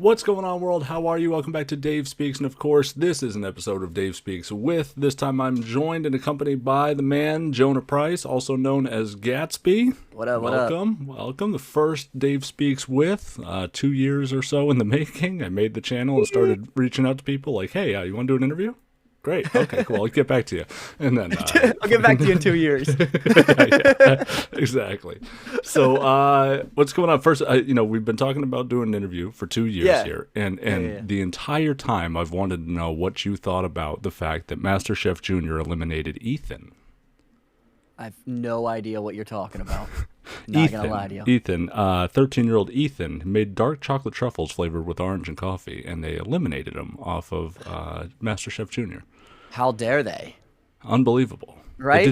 What's going on, world? How are you? Welcome back to Dave Speaks, and of course, this is an episode of Dave Speaks with. This time I'm joined and accompanied by the man, Jonah Price, also known as Gatsby. What up, Welcome. The first Dave Speaks with, 2 years or so in the making. I made the channel and started reaching out to people like, hey, you want to do an interview? Great. Okay, cool. I'll get back to you. And then I'll get back to you in 2 years. yeah, exactly. So what's going on? First, we've been talking about doing an interview for 2 years here. And the entire time I've wanted to know what you thought about the fact that MasterChef Junior eliminated Ethan. I have no idea what you're talking about. Not gonna lie to you. Ethan, 13-year-old Ethan, made dark chocolate truffles flavored with orange and coffee, and they eliminated him off of MasterChef Junior. How dare they? Unbelievable. Right? They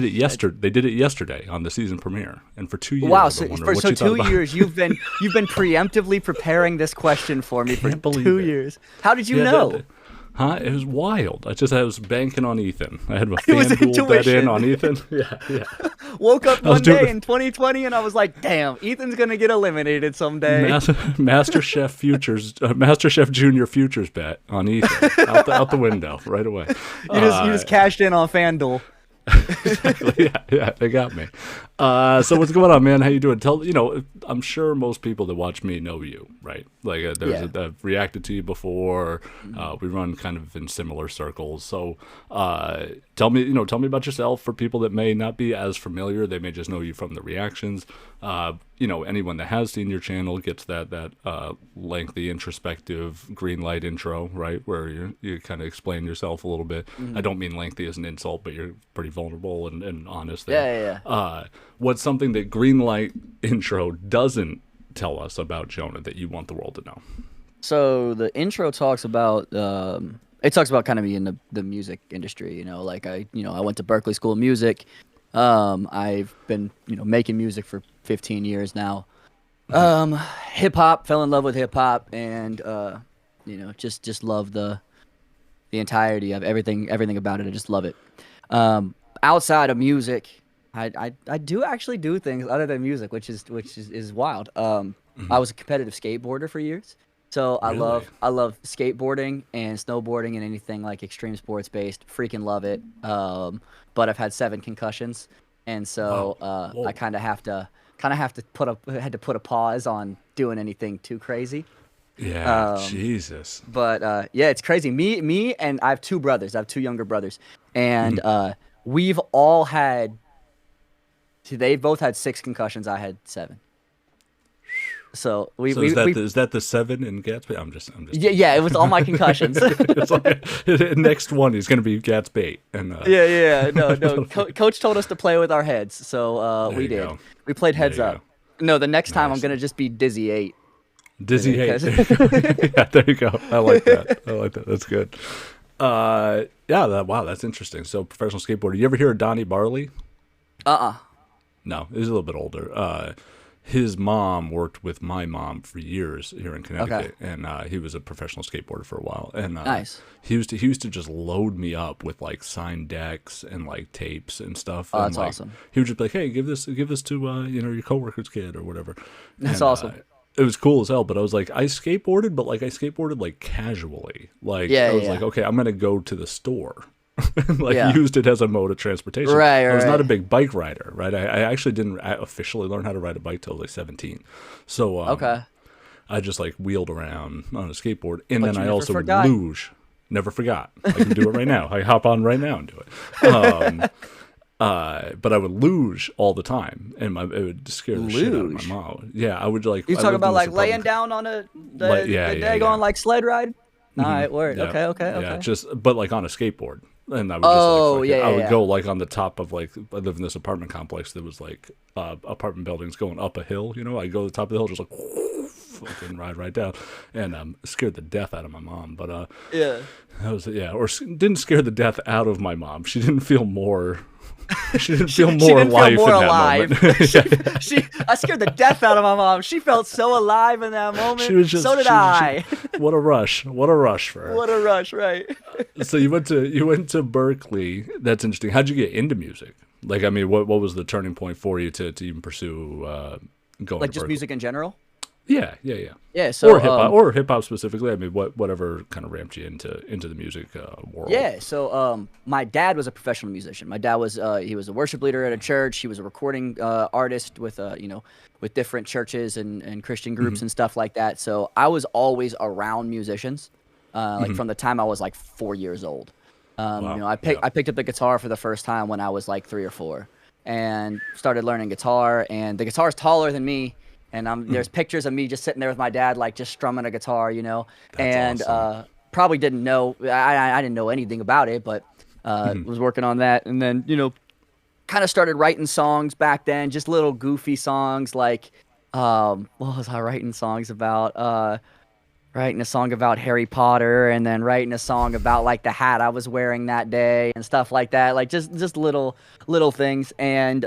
did it yesterday on the season premiere, and for 2 years. Wow, so 2 years you've been preemptively preparing this question for me for 2 years. How did you know? It was wild. I was banking on Ethan. I had my FanDuel bet in on Ethan. Yeah. Woke up one day in 2020 and I was like, damn, Ethan's going to get eliminated someday. MasterChef Junior futures bet on Ethan. Out the window right away. You just cashed in on FanDuel. Exactly. Yeah, they got me. So what's going on, man? How you doing? I'm sure most people that watch me know you, right? Like I've reacted to you before. We run kind of in similar circles. So tell me about yourself for people that may not be as familiar. They may just know you from the reactions. Anyone that has seen your channel gets that lengthy, introspective green light intro, right, where you kind of explain yourself a little bit. I don't mean lengthy as an insult, but you're pretty vulnerable and honest there. Yeah. What's something that green light intro doesn't tell us about Jonah that you want the world to know? So the intro talks about kind of me in the music industry. Like I went to Berklee School of Music. I've been making music for 15 years now. Hip hop, fell in love with hip hop, and just love the entirety of everything about it. I just love it. Outside of music, I do actually do things other than music, which is wild. I was a competitive skateboarder for years. So Really? I love skateboarding and snowboarding and anything like extreme sports based. Freaking love it. But I've had 7 concussions, and so I kind of have to put a pause on doing anything too crazy. Yeah, Jesus. But it's crazy. Me, and I have 2 brothers. I have 2 younger brothers, and we've all had. They both had 6 concussions. I had 7. So is that the 7 in Gatsby? I'm just. Yeah. It was all my concussions. It's like, next one is going to be Gatsby. And No. Coach told us to play with our heads, so we did. Go. We played heads up. No, the next time I'm going to just be Dizzy 8. Dizzy 8. Yeah, there you go. I like that. That's good. Wow, that's interesting. So professional skateboarder. You ever hear of Donnie Barley? No, he's a little bit older. His mom worked with my mom for years here in Connecticut, and he was a professional skateboarder for a while. And nice. He used to just load me up with like signed decks and like tapes and stuff. Oh, and, that's awesome. He would just be like, "Hey, give this to your coworker's kid or whatever." That's awesome. It was cool as hell, but I was like, I skateboarded like casually. Like I was like, okay, I'm gonna go to the store. Used it as a mode of transportation. Right. I was not a big bike rider, right? I actually didn't officially learn how to ride a bike till I was 17. So I just like wheeled around on a skateboard, and then I also would luge. Never forgot. I can do it right now. I hop on right now and do it. But I would luge all the time, and it would scare the shit out of my mom. Yeah, I would like. You talking about like laying down on the daggone like sled ride? All right, word. Yeah. Okay. Yeah, but like on a skateboard. And I would I would go like on the top of like, I live in this apartment complex that was like apartment buildings going up a hill, I'd go to the top of the hill, just like fucking ride right down, and scared the death out of my mom. But or didn't scare the death out of my mom. She didn't feel more. She didn't feel more alive in that moment. I scared the death out of my mom. She felt so alive in that moment. So did I. What a rush! What a rush for her. What a rush, right? So you went to Berklee. That's interesting. How'd you get into music? Like, I mean, what was the turning point for you to even pursue going? Like to just Berklee? music in general? Yeah, yeah, yeah. Yeah. So Or hip hop specifically. I mean, whatever kind of ramped you into the music world. yeah. So my dad was a professional musician. My dad was he was a worship leader at a church. He was a recording artist with with different churches and Christian groups and stuff like that. So I was always around musicians, like from the time I was like 4 years old. Wow. I picked up the guitar for the first time when I was like 3 or 4, and started learning guitar. And the guitar is taller than me, and there's pictures of me just sitting there with my dad, like just strumming a guitar, That's and awesome. probably didn't know. I didn't know anything about it, but was working on that, and then kind of started writing songs back then, just little goofy songs like what was I writing songs about? Writing a song about Harry Potter, and then writing a song about like the hat I was wearing that day and stuff like that. Like just little things, and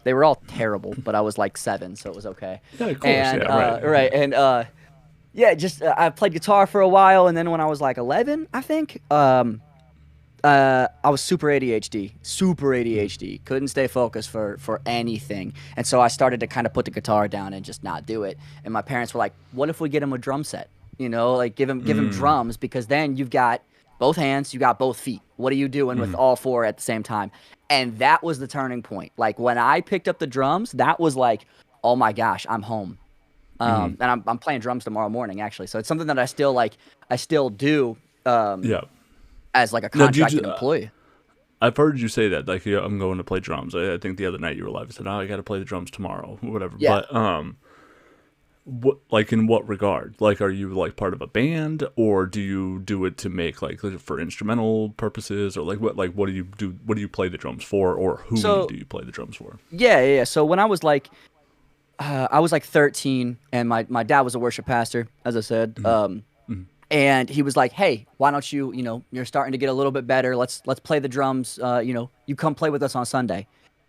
they were all terrible, but I was like 7, so it was okay. Yeah, of course. And Yeah, right. right, and yeah, just I played guitar for a while, and then when I was like 11, I think, I was super ADHD, super ADHD. Couldn't stay focused for anything, and so I started to kind of put the guitar down and just not do it. And my parents were like, "What if we get him a drum set? Like give him drums, because then you've got both hands, you got both feet. What are you doing with all four at the same time?" And that was the turning point. Like when I picked up the drums, that was like, "Oh my gosh, I'm home." And I'm playing drums tomorrow morning, actually. So it's something that I still do. Yeah. As like a Now, do you contracted employee. I've heard you say that. Like, yeah, I'm going to play drums. I think the other night you were live. I said, "Oh, I got to play the drums tomorrow," or whatever. Yeah. But what, like, in what regard? Like, are you like part of a band, or do you do it to make like for instrumental purposes, or like what do you do? What do you play the drums for, or who So do you play the drums for? yeah. So when I was like 13, and my dad was a worship pastor, as I said. And he was like, "Hey, why don't you, you're starting to get a little bit better. Let's play the drums. You come play with us on Sunday."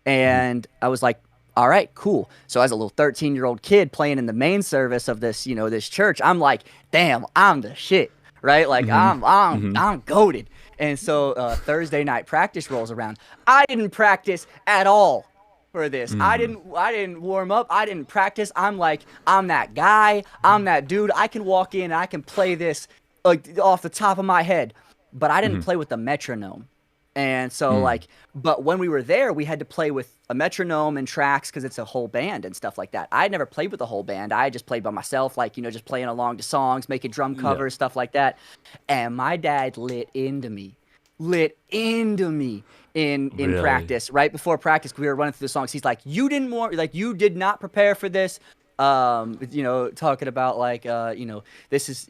And I was like, "All right, cool." So as a little 13-year-old kid playing in the main service of this, this church, I'm like, "Damn, I'm the shit." Right? Like I'm goated. And so Thursday night practice rolls around. I didn't practice at all for this. I didn't warm up. I didn't practice. I'm like, I'm that guy. I'm that dude. I can walk in and I can play this like off the top of my head. But I didn't play with the metronome. And so but when we were there, we had to play with a metronome and tracks because it's a whole band and stuff like that. I had never played with the whole band. I just played by myself, like, just playing along to songs, making drum Yeah. covers, stuff like that. And my dad lit into me in Really? practice, right before practice. We were running through the songs. He's like, you did not prepare for this. Talking about like, this is,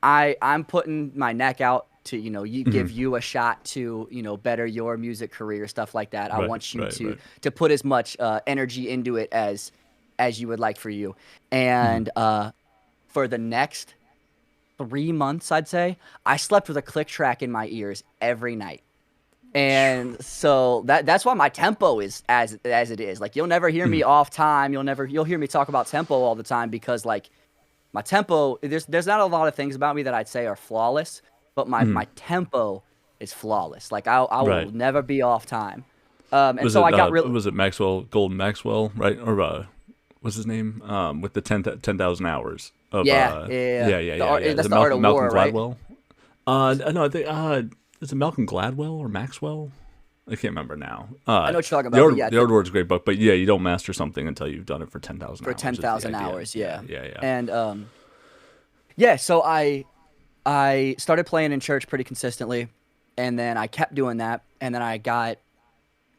I'm putting my neck out to, you give you a shot to, better your music career, stuff like that. I Right, want you right, to right. to put as much energy into it as you would like for you. And for the next 3 months, I'd say, I slept with a click track in my ears every night. And so that's why my tempo is as it is. Like, you'll never hear me off time. You'll hear me talk about tempo all the time, because like my tempo, there's not a lot of things about me that I'd say are flawless, but my tempo is flawless. Like I will Right. never be off time. And so I got real. Was it Golden Maxwell, right? Or what's his name? With the 10,000 hours of yeah. That's Is it the Art of Malcolm War, right? Gladwell? No, I think is it Malcolm Gladwell or Maxwell? I can't remember now. I know what you're talking about. But yeah, The Art of War is a great book, but yeah, you don't master something until you've done it for 10,000 for hours. ten is the thousand idea. hours, yeah. Yeah. And so I started playing in church pretty consistently, and then I kept doing that, and then I got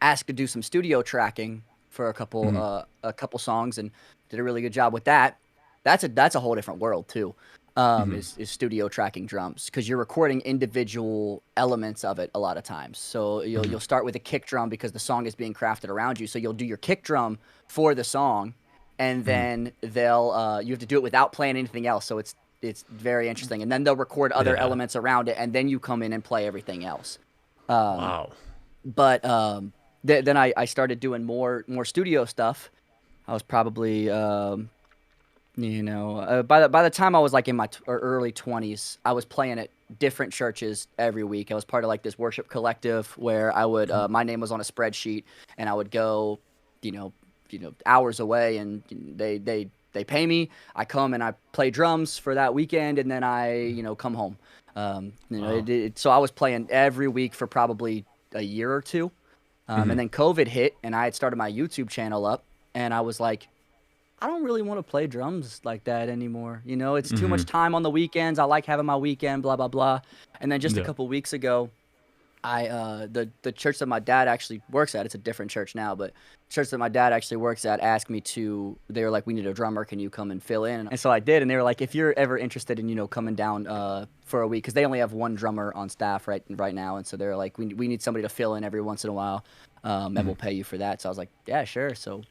asked to do some studio tracking for a couple songs, and did a really good job with that. That's a whole different world too. Is studio tracking drums, because you're recording individual elements of it a lot of times. So you'll start with a kick drum because the song is being crafted around you. So you'll do your kick drum for the song, and then you have to do it without playing anything else. So it's very interesting. And then they'll record other Yeah. elements around it, and then you come in and play everything else. Wow. But then I started doing more studio stuff. I was probably by the time I was like in my early 20s, I was playing at different churches every week. I was part of like this worship collective where I would my name was on a spreadsheet, and I would go, hours away, and they they pay me. I come and I play drums for that weekend, and then I come home. So I was playing every week for probably a year or two, and then COVID hit, and I had started my YouTube channel up, and I was like, I don't really want to play drums like that anymore. It's too much time on the weekends. I like having my weekend, blah blah blah. And then just a couple weeks ago, the church that my dad actually works at, it's a different church now, but church that my dad actually works at asked me to, they were like, we need a drummer, can you come and fill in? And so I did, and they were like, if you're ever interested in coming down for a week, because they only have one drummer on staff right now, and so they're like, we need somebody to fill in every once in a while, and we'll pay you for that. So I was like, yeah, sure. So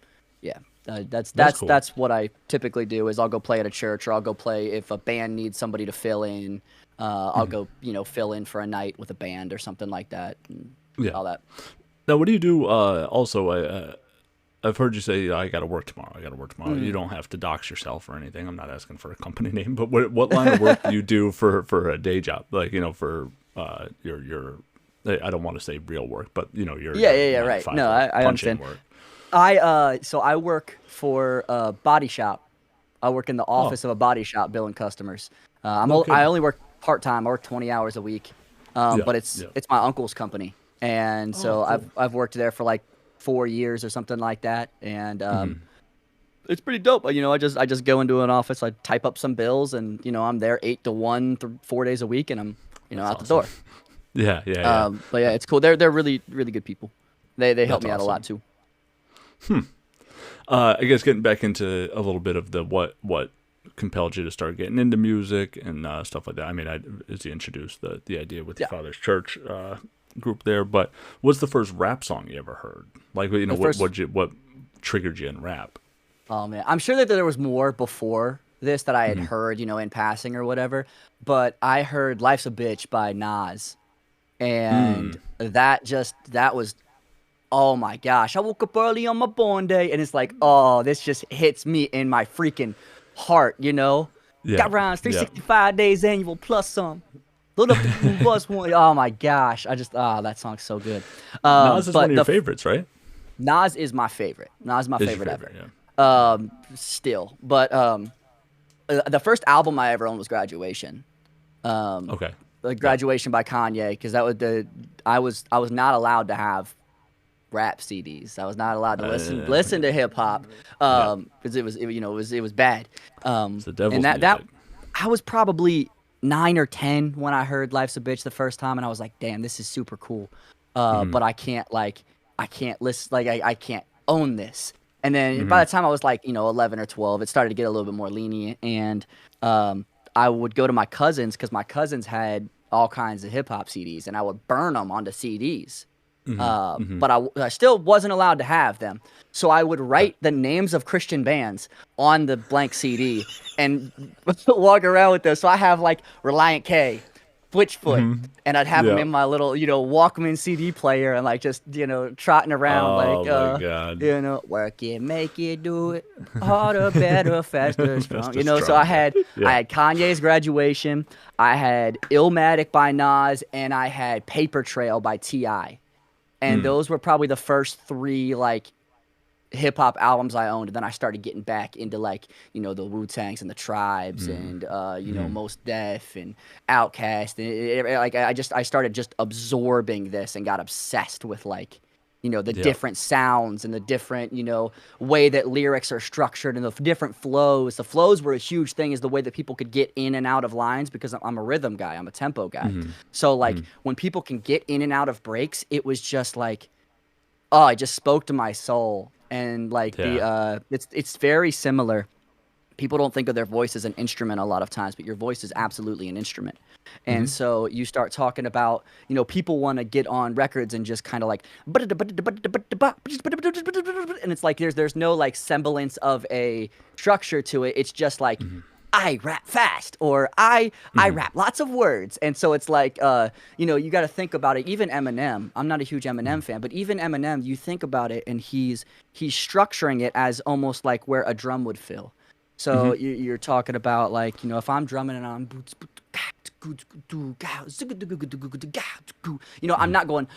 yeah, that's cool. That's what I typically do, is I'll go play at a church, or I'll go play if a band needs somebody to fill in. I'll go, fill in for a night with a band or something like that, and all that. Now, what do you do? Also, I've heard you say, I got to work tomorrow. You don't have to dox yourself or anything. I'm not asking for a company name, but what line of work do you do for a day job? Like, for your I don't want to say real work, but your right. No, I understand. Work. So I work for a body shop. I work in the office of a body shop billing customers. I only work part-time. I work 20 hours a week. But it's my uncle's company. And so cool. I've worked there for like 4 years or something like that. And it's pretty dope. I just go into an office, I type up some bills, and I'm there 8 to 1 4 days a week, and I'm out the door. Yeah. But yeah, it's cool. They're really, really good people. They help me out a lot too. I guess getting back into a little bit of the what compelled you to start getting into music and stuff like that. I mean, as you introduced the idea with your father's church group there, but what's the first rap song you ever heard? Like, what triggered you in rap? Oh man, I'm sure that there was more before this that I had heard, in passing or whatever. But I heard "Life's a Bitch" by Nas, and that was. Oh my gosh, I woke up early on my born day, and it's like, oh, this just hits me in my freaking heart, Yeah. Got rounds 365 days annual plus some. Load up the bus one. Oh my gosh, that song's so good. Nas is one of your favorites, right? Nas is my favorite. Nas is my favorite ever. Yeah. Still, but the first album I ever owned was Graduation. Okay. Graduation by Kanye, because that was I was not allowed to have rap CDs. I was not allowed to listen to hip hop because it was bad. It's the devil's and that music. I was probably 9 or 10 when I heard "Life's a Bitch" the first time, and I was like, damn, this is super cool. But I can't listen, I can't own this. And then by the time I was 11 or 12, it started to get a little bit more lenient, and I would go to my cousins, because my cousins had all kinds of hip hop CDs, and I would burn them onto CDs. But I still wasn't allowed to have them. So I would write the names of Christian bands on the blank CD and walk around with those. So I have Reliant K, Switchfoot, and I'd have them in my little, Walkman CD player, and just, trotting around my God. Work it, make it, do it, harder, better, faster, strong. So I had Kanye's Graduation, I had Illmatic by Nas, and I had Paper Trail by T.I. And those were probably the first 3 hip hop albums I owned. And then I started getting back into the Wu-Tangs and the Tribes and Mos Def and Outkast. And I started just absorbing this and got obsessed with the different sounds and the different, way that lyrics are structured and the different flows. The flows were a huge thing, is the way that people could get in and out of lines, because I'm a rhythm guy. I'm a tempo guy. So when people can get in and out of breaks, it was just it just spoke to my soul. And it's very similar. People don't think of their voice as an instrument a lot of times, but your voice is absolutely an instrument. And so you start talking about, people want to get on records and just kind of and it's there's no there's of a structure to it. It's just I rap fast, or I rap lots of words. And so it's you got to think about it. Even Eminem, I'm not a huge Eminem fan, but even Eminem, you think about it, and he's structuring it as almost where a drum would fill. So you're talking about if I'm drumming and I'm I'm not going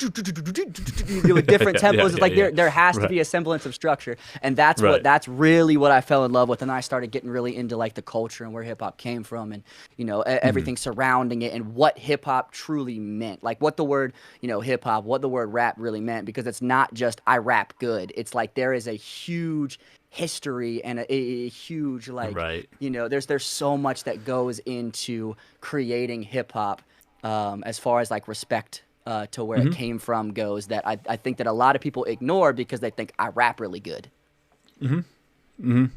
with different tempos. It's like there has to be a semblance of structure, and that's really what I fell in love with. And I started getting really into like the culture and where hip hop came from, and everything surrounding it, and what hip hop truly meant, like what the word hip hop, what the word rap really meant, because it's not just I rap good. It's like there is a huge history and a huge there's so much that goes into creating hip hop, as far as like respect to where it came from goes, that I think that a lot of people ignore because they think I rap really good. They're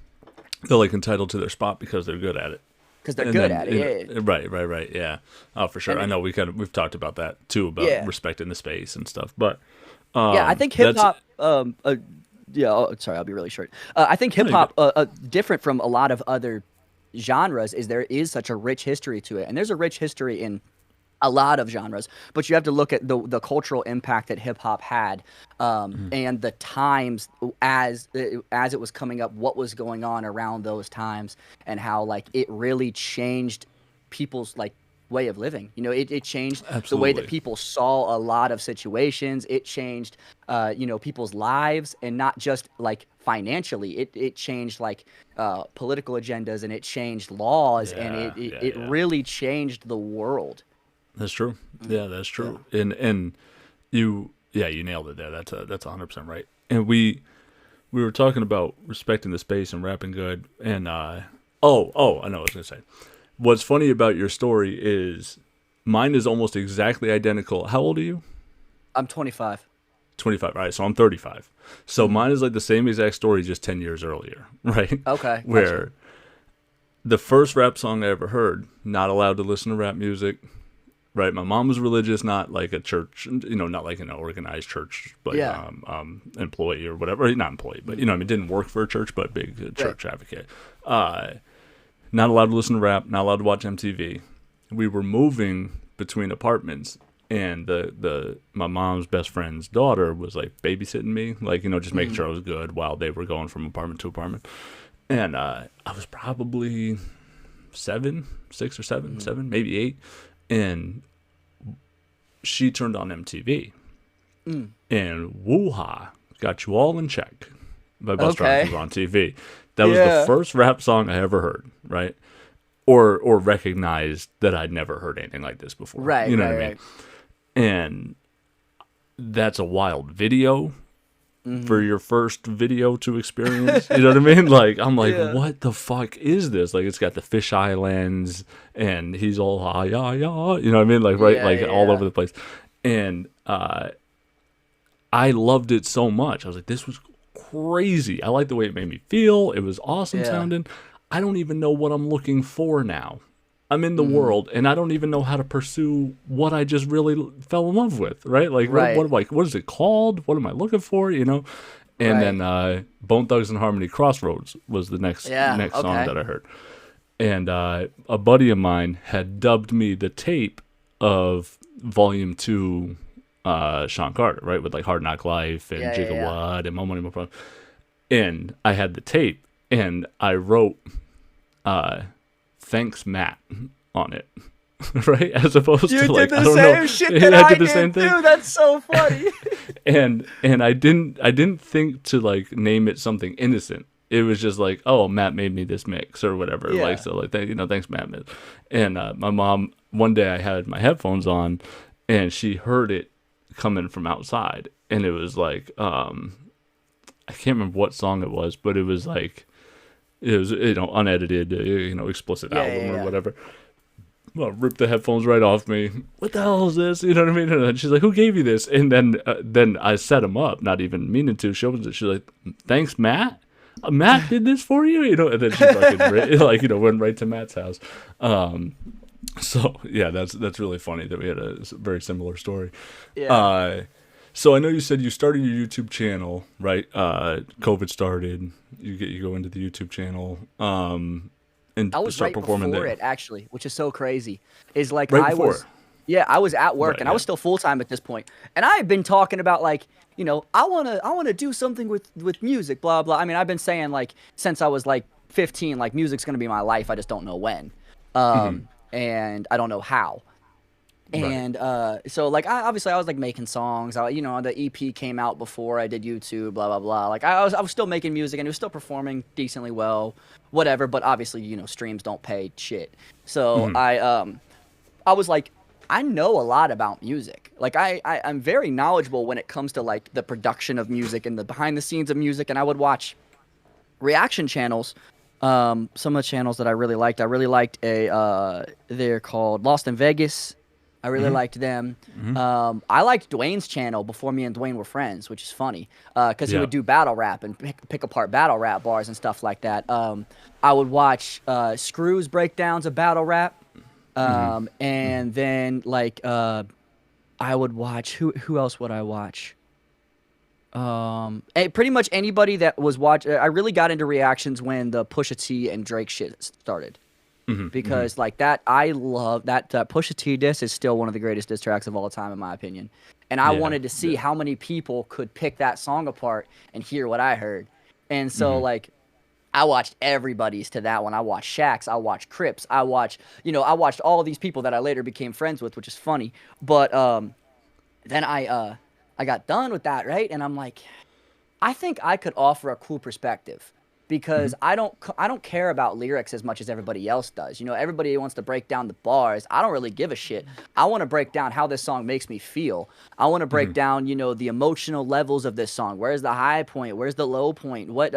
like entitled to their spot because they're good at it. Because they're good at it. Right. Yeah. Oh, for sure. I know we've talked about that too, about respecting the space and stuff. But I think hip hop. Sorry, I'll be really short. I think hip hop, different from a lot of other genres, is there is such a rich history to it, and there's a rich history in a lot of genres, but you have to look at the cultural impact that hip hop had, and the times as it was coming up, what was going on around those times, and how like it really changed people's like way of living. It changed the way that people saw a lot of situations. It changed people's lives, and not just like financially. It changed like political agendas, and it changed laws, and it really changed the world. That's true. Yeah, that's true. Yeah. And you nailed it there. That's 100% right. And we were talking about respecting the space and rapping good. And I know what I was gonna say. What's funny about your story is mine is almost exactly identical. How old are you? I'm 25. 25, right? So I'm 35. So mine is like the same exact story, just 10 years earlier, right? Okay. Where the first rap song I ever heard, not allowed to listen to rap music, right? My mom was religious, not like a church, not like an organized church, but employee or whatever. Not employee, but didn't work for a church, but big church advocate. Not allowed to listen to rap, not allowed to watch MTV. We were moving between apartments, and my mom's best friend's daughter was like babysitting me, like just making sure I was good while they were going from apartment to apartment. And I was probably 6 or 7, maybe 8, and she turned on MTV, and Woo-Ha, Got You All in Check by Busta Rhymes was on TV. That was the first rap song I ever heard, right? Or recognized that I'd never heard anything like this before. Right. You know what I mean? And that's a wild video for your first video to experience. You know what I mean? Like, I'm like, what the fuck is this? Like, it's got the fisheye lens, and he's all, you know what I mean? Like, all over the place. And I loved it so much. I was like, this was crazy. I like the way it made me feel. It was awesome sounding. I don't even know what I'm looking for now. I'm in the world, and I don't even know how to pursue what I just really fell in love with, right? Like, what is it called? What am I looking for, And then Bone Thugs and Harmony, Crossroads was the next song that I heard. And a buddy of mine had dubbed me the tape of Volume 2 Sean Carter, right? With like Hard Knock Life and Gigawatt and Mo Money, Mo Problem. And I had the tape, and I wrote "Thanks, Matt" on it, right? As opposed to like, I don't know, shit that I did the same thing. Too. That's so funny. and I didn't think to like name it something innocent. It was just like, oh, Matt made me this mix or whatever. Yeah. Like, so like, thanks, Matt. And my mom, one day I had my headphones on, and she heard it coming from outside, and it was like, I can't remember what song it was, but it was like, it was, unedited, explicit album or whatever. Well, ripped the headphones right off me. What the hell is this? You know what I mean? And she's like, who gave you this? And then I set him up, not even meaning to. She opens it. She's like, thanks, Matt. Matt did this for you, And then she fucking went right to Matt's house. So yeah, that's really funny that we had a very similar story. Yeah. So I know you said you started your YouTube channel, right? COVID started. You go into the YouTube channel, and I was start right performing before there. it, actually, which is so crazy. Is like right before. I was at work, and I was still full time at this point, and I had been talking about like, I wanna do something with music, blah blah. I mean, I've been saying like since I was like 15, like music's gonna be my life. I just don't know when, and I don't know how. Right. And so like obviously I was like making songs. The EP came out before I did YouTube, blah blah blah. Like I was still making music and it was still performing decently well, whatever. But obviously streams don't pay shit. So Mm-hmm. I was like, I know a lot about music. Like I'm very knowledgeable when it comes to like the production of music and the behind the scenes of music. And I would watch reaction channels. Some of the channels that I really liked. I really liked they're called Lost in Vegas. I really Mm-hmm. liked them. Mm-hmm. I liked Dwayne's channel before me and Dwayne were friends, which is funny because he Yeah. would do battle rap and pick apart battle rap bars and stuff like that. I would watch Screw's breakdowns of battle rap, Mm-hmm. and then like I would watch who else would I watch? Pretty much anybody that was watch. I really got into reactions when the Pusha T and Drake shit started Mm-hmm. Mm-hmm. because like that I love that Pusha T diss is still one of the greatest diss tracks of all time in my opinion. And I Yeah. wanted to see Yeah. how many people could pick that song apart and hear what I heard. And so Mm-hmm. like I watched everybody's to that one. I watched Shaq's, I watched Crips, I watched all these people that I later became friends with, which is funny. But then I got done with that, right? And I'm like, I think I could offer a cool perspective Mm-hmm. because I don't care about lyrics as much as everybody else does. Everybody wants to break down the bars. I don't really give a shit. I want to break down how this song makes me feel. I want to break Mm-hmm. down, the emotional levels of this song. Where's the high point? Where's the low point? What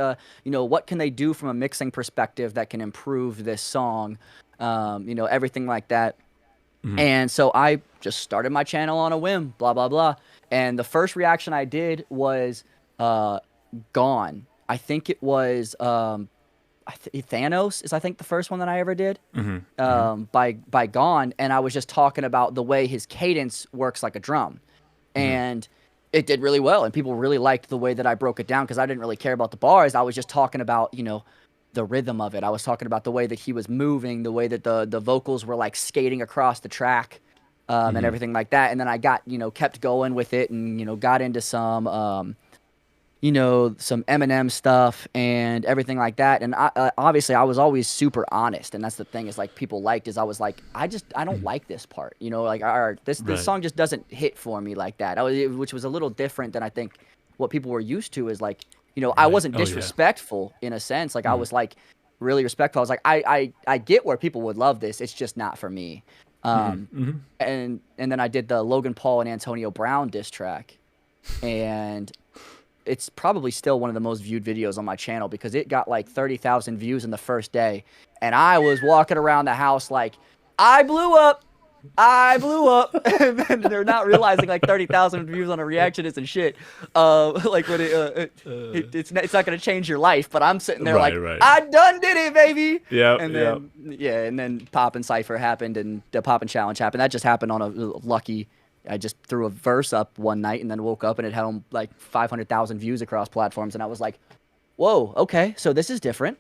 can they do from a mixing perspective that can improve this song? Everything like that. Mm-hmm. And so I just started my channel on a whim, blah blah blah. And the first reaction I did was uh, Gone. I think it was Thanos is I think the first one that I ever did Mm-hmm. by Gone, and I was just talking about the way his cadence works like a drum, Mm-hmm. and it did really well, and people really liked the way that I broke it down because I didn't really care about the bars. I was just talking about the rhythm of it. I was talking about the way that he was moving, the way that the vocals were like skating across the track, and Mm-hmm. everything like that. And then I got kept going with it, and got into some Eminem stuff and everything like that. And obviously, I was always super honest, and that's the thing is like people liked is I was like, I don't like this part, like this Right. song just doesn't hit for me like that. Which was a little different than I think what people were used to is like, I Right. wasn't Oh yeah. disrespectful in a sense, like I Mm-hmm. was like really respectful. I was like, I get where people would love this, it's just not for me. Um, Mm-hmm. Mm-hmm. and then I did the Logan Paul and Antonio Brown diss track, and it's probably still one of the most viewed videos on my channel because it got like 30,000 views in the first day. And I was walking around the house like, I blew up. I blew up. And then they're not realizing like 30,000 views on a reaction isn't shit. Like when it's not going to change your life, but I'm sitting there Right. like, Right. I done did it, baby. Yep. And Yep. then, yeah, and then Pop and Cypher happened and the Pop and Challenge happened. That just happened on a lucky. I just threw a verse up one night and then woke up and it had like 500,000 views across platforms. And I was like, whoa, okay, so this is different.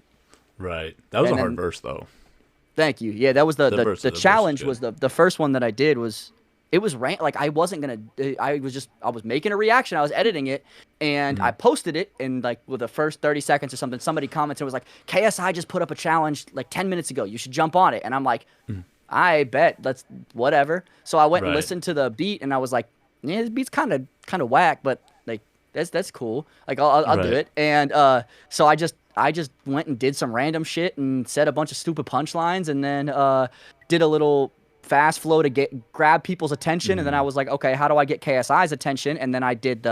Right. That was a And hard then, verse though. thank you. Yeah, that was the, The the, verse. the The verse is challenge good. was the first one that I did was, it was like I wasn't going to, I was making a reaction. I was editing it and Mm-hmm. I posted it and like with the first 30 seconds or something, somebody commented and was like, KSI just put up a challenge like 10 minutes ago. You should jump on it. And I'm like, I bet that's whatever. So I went and Right. listened to the beat and I was like, yeah, this beat's kind of whack, but like that's cool. Like I'll do Right. it. And so I just went and did some random shit and said a bunch of stupid punchlines and then did a little fast flow to grab people's attention. And then I was like, okay, how do I get KSI's attention? And then I did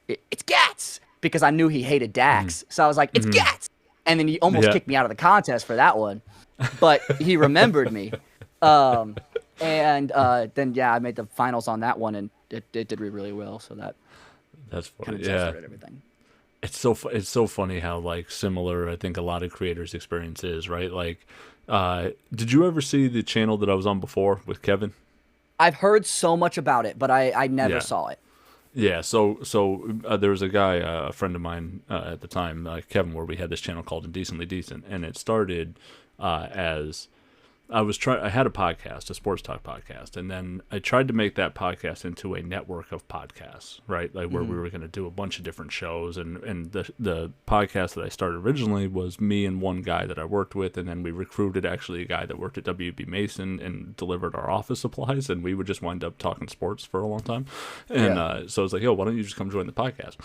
it's Gats because I knew he hated Dax. So I was like, it's Gats. And then he almost Yeah. kicked me out of the contest for that one, but he remembered me. Um, and then yeah, I made the finals on that one, and it did really well. So that That's kind funny. of Yeah. jumpstarted everything. It's so funny how like similar I think a lot of creators' experience is, right? Like, did you ever see the channel that I was on before with Kevin? I've heard so much about it, but I never Yeah. saw it. Yeah, so there was a guy, a friend of mine at the time, Kevin, where we had this channel called Indecently Decent, and it started as I had a podcast, a sports talk podcast, and then I tried to make that podcast into a network of podcasts, right? Like where we were going to do a bunch of different shows, and the podcast that I started originally was me and one guy that I worked with, and then we recruited actually a guy that worked at WB Mason and delivered our office supplies, and we would just wind up talking sports for a long time. And so I was like, yo, why don't you just come join the podcast?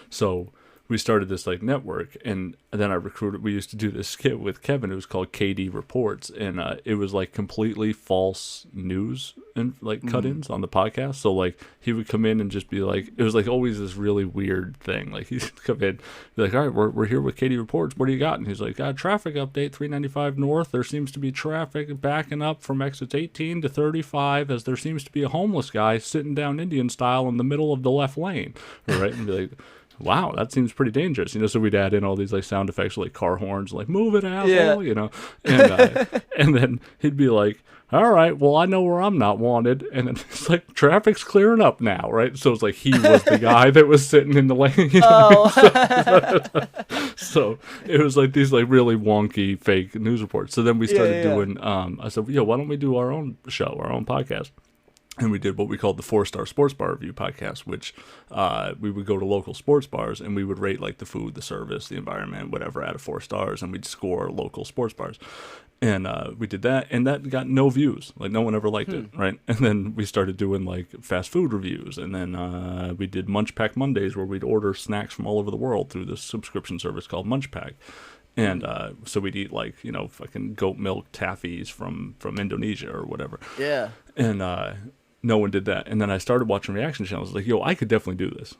So we started this like network, and then we used to do this skit with Kevin. It was called KD Reports, and it was like completely false news and like cut-ins on the podcast. So like he would come in and just be like, it was like always this really weird thing. Like he'd come in, be like, all right, we're here with KD Reports. What do you got? And he's like, traffic update, 395 north. There seems to be traffic backing up from exits 18 to 35 as there seems to be a homeless guy sitting down Indian style in the middle of the left lane. Right? And be like, wow, that seems pretty dangerous, so we'd add in all these like sound effects, like car horns, like move it, asshole, and then he'd be like, all right, well, I know where I'm not wanted, and then it's like traffic's clearing up now, right? So it's like he was the guy that was sitting in the lane, so it was like these like really wonky fake news reports. So then we started doing I said, why don't we do our own show, our own podcast? And we did what we called the 4-Star Sports Bar Review podcast, which we would go to local sports bars and we would rate like the food, the service, the environment, whatever out of 4 stars, and we'd score local sports bars. And we did that, and that got no views. Like no one ever liked it, right? And then we started doing like fast food reviews, and then we did Munch Pack Mondays where we'd order snacks from all over the world through this subscription service called Munch Pack. And so we'd eat like, fucking goat milk taffies from Indonesia or whatever. Yeah. And no one did that. And then I started watching reaction channels. Like, yo, I could definitely do this.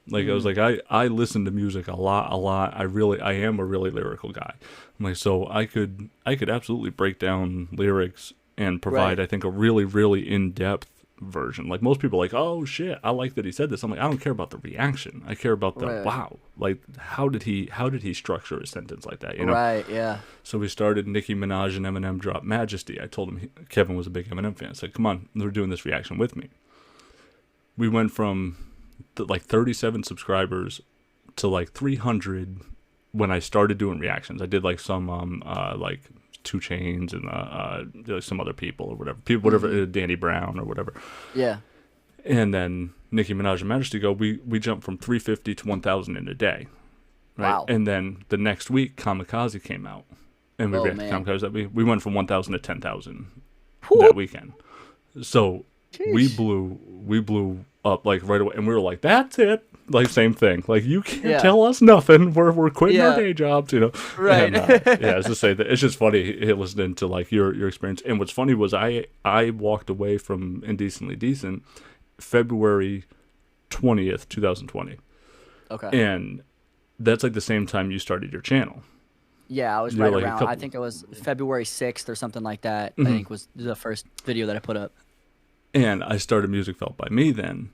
Like, I was like, I listen to music a lot. I am a really lyrical guy. I'm like, so I could absolutely break down lyrics and provide, I think, a really, really in-depth version. Like, most people are like, oh, shit, I like that he said this. I'm like, I don't care about the reaction. I care about the, wow. Like, how did he structure a sentence like that, Right, yeah. So we started Nicki Minaj and Eminem dropped Majesty. I told him Kevin was a big Eminem fan. I said, come on, we're doing this reaction with me. We went from like 37 subscribers to like 300 when I started doing reactions. I did like some like 2 Chainz and some other people or whatever, Danny Brown or whatever. Yeah. And then Nicki Minaj and Majesty we jumped from 350 to 1,000 in a day. Right? Wow. And then the next week, Kamikaze came out. And we reacted to Kamikaze. We went from 1,000 to 10,000 that weekend. So we blew up like right away. And we were like, that's it. Like, same thing. Like, you can't tell us nothing. We're quitting our day jobs, Right. And, it's just say that it's just funny listening to like your experience. And what's funny was I walked away from Indecently Decent February 20th, 2020. Okay. And that's like the same time you started your channel. Yeah, I was right around. I think it was February 6th or something like that. I think was the first video that I put up. And I started Music Felt by Me then.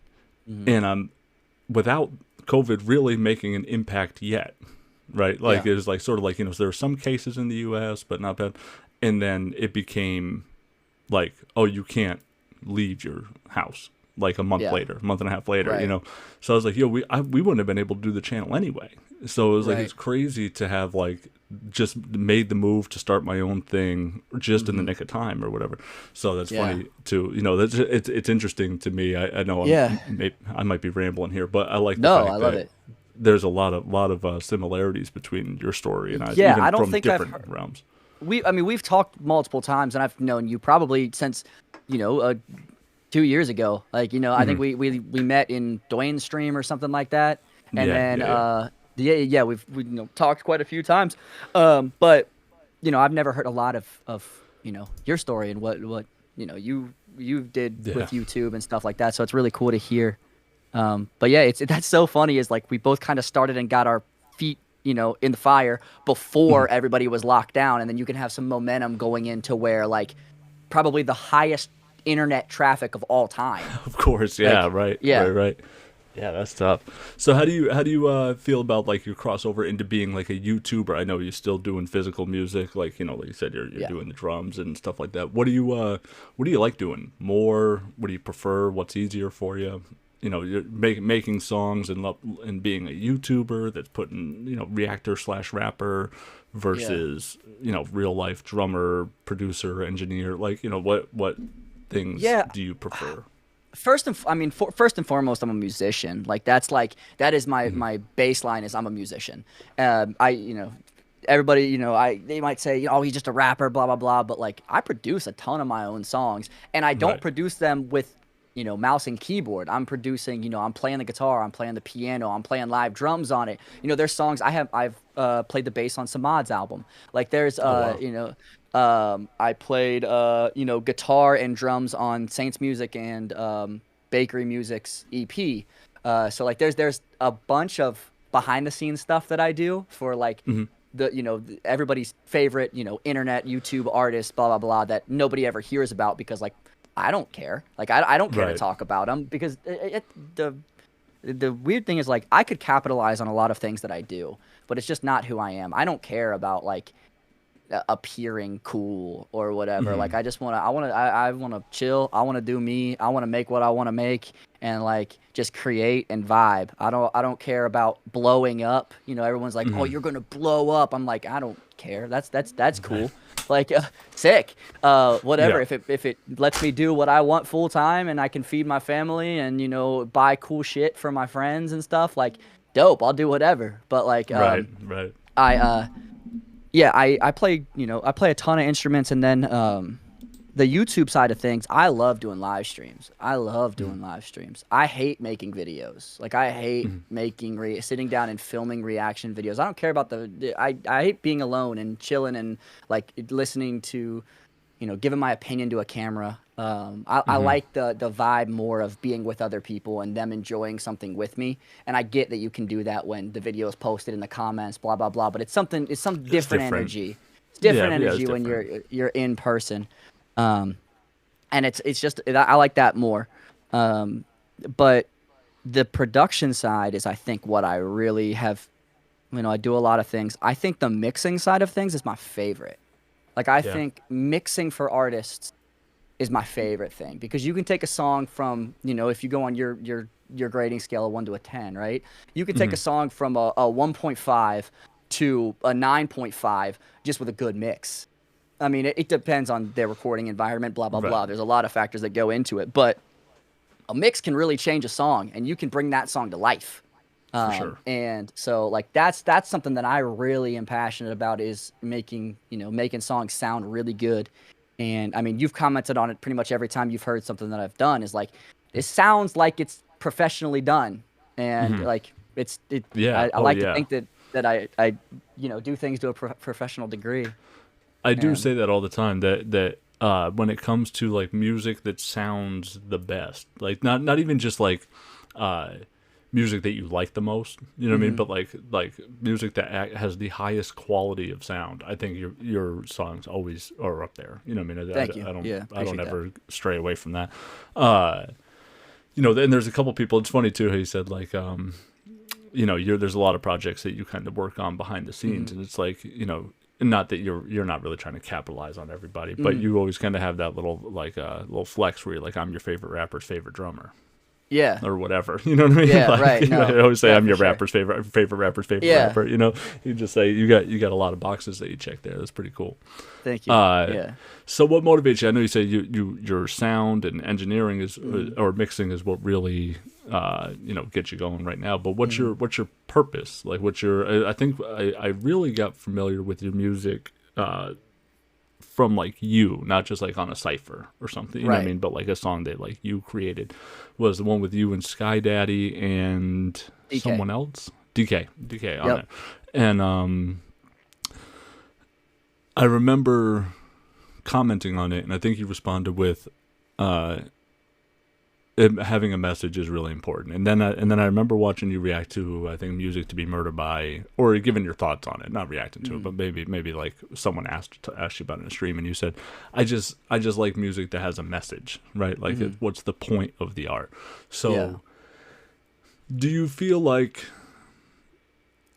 And I'm without COVID really making an impact yet, right? Like it was like sort of like, so there were some cases in the US, but not bad. And then it became like, oh, you can't leave your house like a month and a half later, So I was like, yo, we wouldn't have been able to do the channel anyway. So it was like, it's crazy to have like just made the move to start my own thing just in the nick of time or whatever. So that's funny too. That's it's interesting to me. I know I might be rambling here, but I like the fact I love that it. There's a lot of similarities between your story and I, even I don't from think different realms. We've talked multiple times, and I've known you probably since 2 years ago. Like, I think we met in Dwayne's stream or something like that. And we've talked quite a few times. But I've never heard a lot of your story and what you did with YouTube and stuff like that. So it's really cool to hear. But yeah, that's so funny is like we both kind of started and got our feet in the fire before everybody was locked down, and then you can have some momentum going into where like probably the highest internet traffic of all time. Of course, right. Yeah, that's tough. So how do you feel about like your crossover into being like a YouTuber? I know you're still doing physical music, like like you said, you're doing the drums and stuff like that. What do you like doing more? What do you prefer? What's easier for you? you're making songs and being a YouTuber that's putting, reactor / rapper versus, real life drummer, producer, engineer, like, what things do you prefer? First and foremost, I'm a musician. That is my baseline is I'm a musician. Everybody, they might say, oh, he's just a rapper, blah blah blah. But like, I produce a ton of my own songs, and I don't Right. produce them with, mouse and keyboard. I'm producing, I'm playing the guitar, I'm playing the piano, I'm playing live drums on it. There's songs I've played the bass on Samad's album. Like there's Oh, wow. I played guitar and drums on Saints Music and Bakery Music's EP. So like there's a bunch of behind the scenes stuff that I do for like Hmm. everybody's favorite, internet YouTube artist, blah blah blah, that nobody ever hears about because like I don't care. Like I don't care to Right. talk about them because the weird thing is like I could capitalize on a lot of things that I do, but it's just not who I am. I don't care about like appearing cool or whatever. Hmm. Like I want to chill. I want to do me. I want to make what I want to make and like just create and vibe. I don't care about blowing up. Everyone's like, "Oh, Hmm. you're going to blow up." I'm like, "I don't care. That's cool." Like sick. Whatever. Yeah. If it lets me do what I want full time and I can feed my family and buy cool shit for my friends and stuff, like dope. I'll do whatever. But like Right. Right. I yeah, I play, I play a ton of instruments, and then the YouTube side of things, I love doing live streams. I love doing live streams. I hate making videos. Like I hate making sitting down and filming reaction videos. I don't care about I hate being alone and chilling and like listening to, giving my opinion to a camera. I like the vibe more of being with other people and them enjoying something with me. And I get that you can do that when the video is posted in the comments, blah blah blah. But it's some It's different different. energy. It's different Yeah. Yeah. It's energy when different. you're in person. Um, and it's just I like that more. Um, but the production side is I think what I really have. I do a lot of things. I think the mixing side of things is my favorite. Like I Yeah. think mixing for artists is my favorite thing because you can take a song from, if you go on your grading scale of 1 to a 10, right? You can take Hmm. a song from a 1.5 to a 9.5 just with a good mix. I mean, it depends on their recording environment, blah blah Right. blah. There's a lot of factors that go into it, but a mix can really change a song and you can bring that song to life. For sure. And so like that's something that I really am passionate about is making songs sound really good. And I mean, you've commented on it pretty much every time you've heard something that I've done is like, it sounds like it's professionally done. And Hmm. like, Yeah. I Oh, like to yeah. think that I do things to a professional degree. I do And say that all the time that when it comes to like music that sounds the best, like not even just like uh, music that you like the most, you know what I mean? mhm, But like music that has the highest quality of sound. I think your songs always are up there. You know what I mean? thank you. I don't Yeah, I don't appreciate that. ever stray away from that. Uh, and there's a couple people. It's funny too how you said like there's a lot of projects that you kind of work on behind the Hmm. scenes, and it's like not that you're not really trying to capitalize on everybody, but Hmm. you always kind of have that little like little flex where you're like, I'm your favorite rapper's favorite drummer Yeah. or whatever. You know what I mean? Yeah. Like Right. No. I always say Yeah. I'm For your sure. rapper's favorite rapper's favorite Yeah. rapper. You just say you got a lot of boxes that you check there. That's pretty cool. Thank you. Uh, Yeah. so what motivates you? I know you say your sound and engineering is Hmm. or mixing is what really gets you going right now. But what's Hmm. your purpose? Like what's your? I think I really got familiar with your music from like you, not just like on a cipher or something. You know what I Right. mean? But like a song that like you created was the one with you and Sky Daddy and DK. someone else. DK on Yep. it, and I remember commenting on it, and I think you responded with, having a message is really important. And then I remember watching you react to I think Music to Be Murdered By, or giving your thoughts on it, not reacting to it, Hmm. but maybe like someone asked you about it in a stream, and you said, I just like music that has a message, right? Like Hmm. what's the point of the art? So Yeah. do you feel like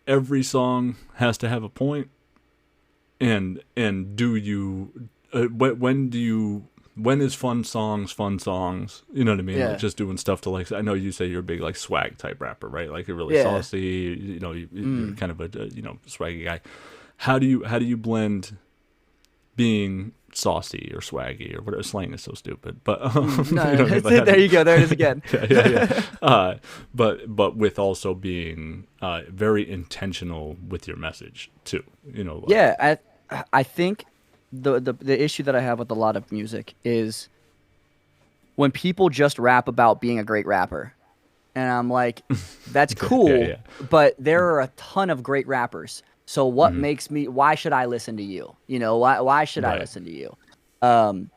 every song has to have a point? And do you when do you when is fun songs, you know what I mean? Yeah. Like just doing stuff to like, I know you say you're a big like swag type rapper, right? Like you're really Yeah. saucy, you know, you're kind of a, you know, swaggy guy. How do you blend being saucy or swaggy or whatever? Slang is so stupid, but No, you know, like, there you go. There it is again. yeah. But with also being very intentional with your message too, you know. Like, Yeah, I think the issue that I have with a lot of music is when people just rap about being a great rapper. And I'm like, that's cool, but there are a ton of great rappers. So what makes me, why should I listen to you? You know, why should I listen to you? And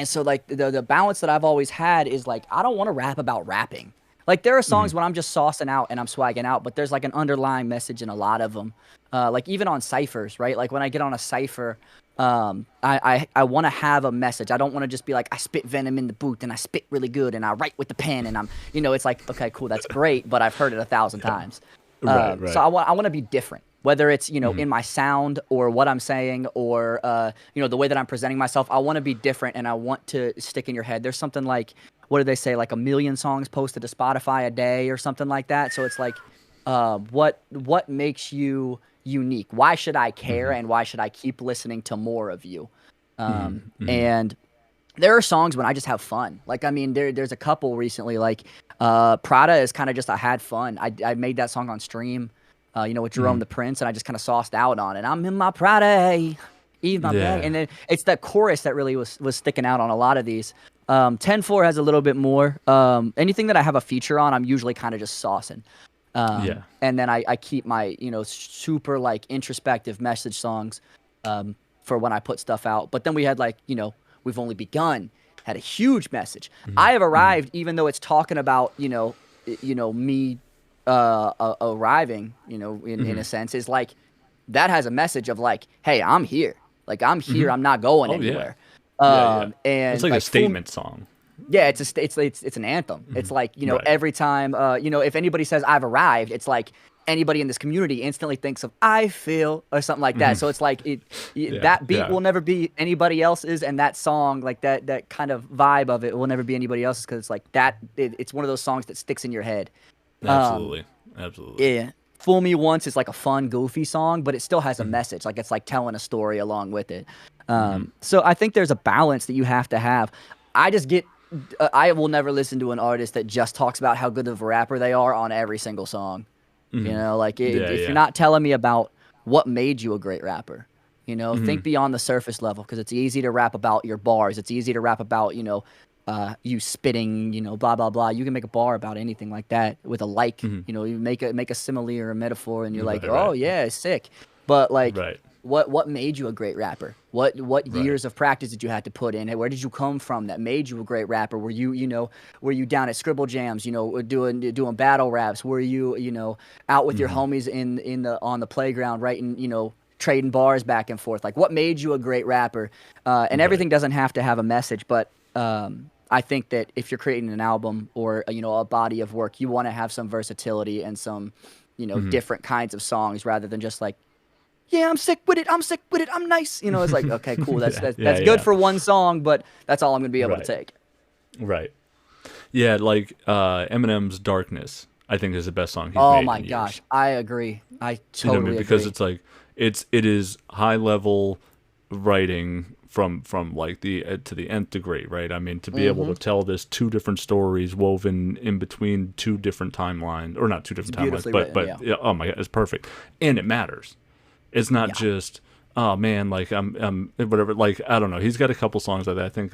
so like the balance that I've always had is like, I don't want to rap about rapping. Like there are songs when I'm just saucing out and I'm swagging out, but there's like an underlying message in a lot of them. Like even on ciphers, right? Like when I get on a cipher, I want to have a message. I don't want to just be like, I spit venom in the booth and I spit really good and I write with the pen and I'm, you know, it's like, okay, cool, that's great, but I've heard it 1,000 times. Right. So I want to be different, whether it's, you know, in my sound or what I'm saying or, you know, the way that I'm presenting myself. I want to be different and I want to stick in your head. There's something like, what do they say? Like 1 million songs posted to Spotify a day or something like that. So it's like, what makes you unique? Why should I care and why should I keep listening to more of you? And there are songs when I just have fun. Like, I mean, there's a couple recently, like Prada is kind of just, I had fun. I made that song on stream, you know, with Jerome the Prince, and I just kind of sauced out on it. I'm in my Prada, Eve my bag. And then it's that chorus that really was sticking out on a lot of these. 10-4 has a little bit more. Anything that I have a feature on, I'm usually kind of just saucing. And then I keep my, you know, super like introspective message songs for when I put stuff out. But then we had like, you know, We've Only Begun, had a huge message. I Have Arrived, even though it's talking about, you know, me arriving, you know, in a sense, is like, that has a message of like, hey, I'm here. Like, I'm here. I'm not going anywhere. And it's like a statement song. Yeah, it's an anthem. It's like, you know, every time, you know, if anybody says I've arrived, it's like anybody in this community instantly thinks of I feel or something like that. So it's like that beat will never be anybody else's, and that song, like that kind of vibe of it will never be anybody else's, because it's like that. It's one of those songs that sticks in your head. Absolutely. Yeah. Fool Me Once is like a fun, goofy song, but it still has a message. Like, it's like telling a story along with it. So I think there's a balance that you have to have. I will never listen to an artist that just talks about how good of a rapper they are on every single song. You know, like if you're not telling me about what made you a great rapper, you know, think beyond the surface level, because it's easy to rap about your bars. It's easy to rap about, you know, you spitting, you know, blah, blah, blah. You can make a bar about anything like that with a like, you know, you make a simile or a metaphor and you're like, oh yeah, sick. But like, what made you a great rapper? What years of practice did you have to put in? Where did you come from that made you a great rapper? Were you down at Scribble Jams, you know, doing battle raps? Were you know, out with your homies on the playground writing, you know, trading bars back and forth? Like, what made you a great rapper? And everything doesn't have to have a message, but I think that if you're creating an album or, you know, a body of work, you want to have some versatility and some, you know, different kinds of songs, rather than just like, yeah, I'm sick with it, I'm nice. You know, it's like, okay, cool. That's good for one song, but that's all I'm going to be able to take. Right. Yeah, like Eminem's Darkness, I think, is the best song he's made. Oh my gosh, I agree. I totally agree. Because it's like, it is high level writing from like to the nth degree, right? I mean, to be able to tell this two different stories woven in between two different timelines, or not two different timelines, but oh my God, it's perfect. And it matters. It's not just, oh man, like I'm whatever. Like, I don't know. He's got a couple songs like that. I think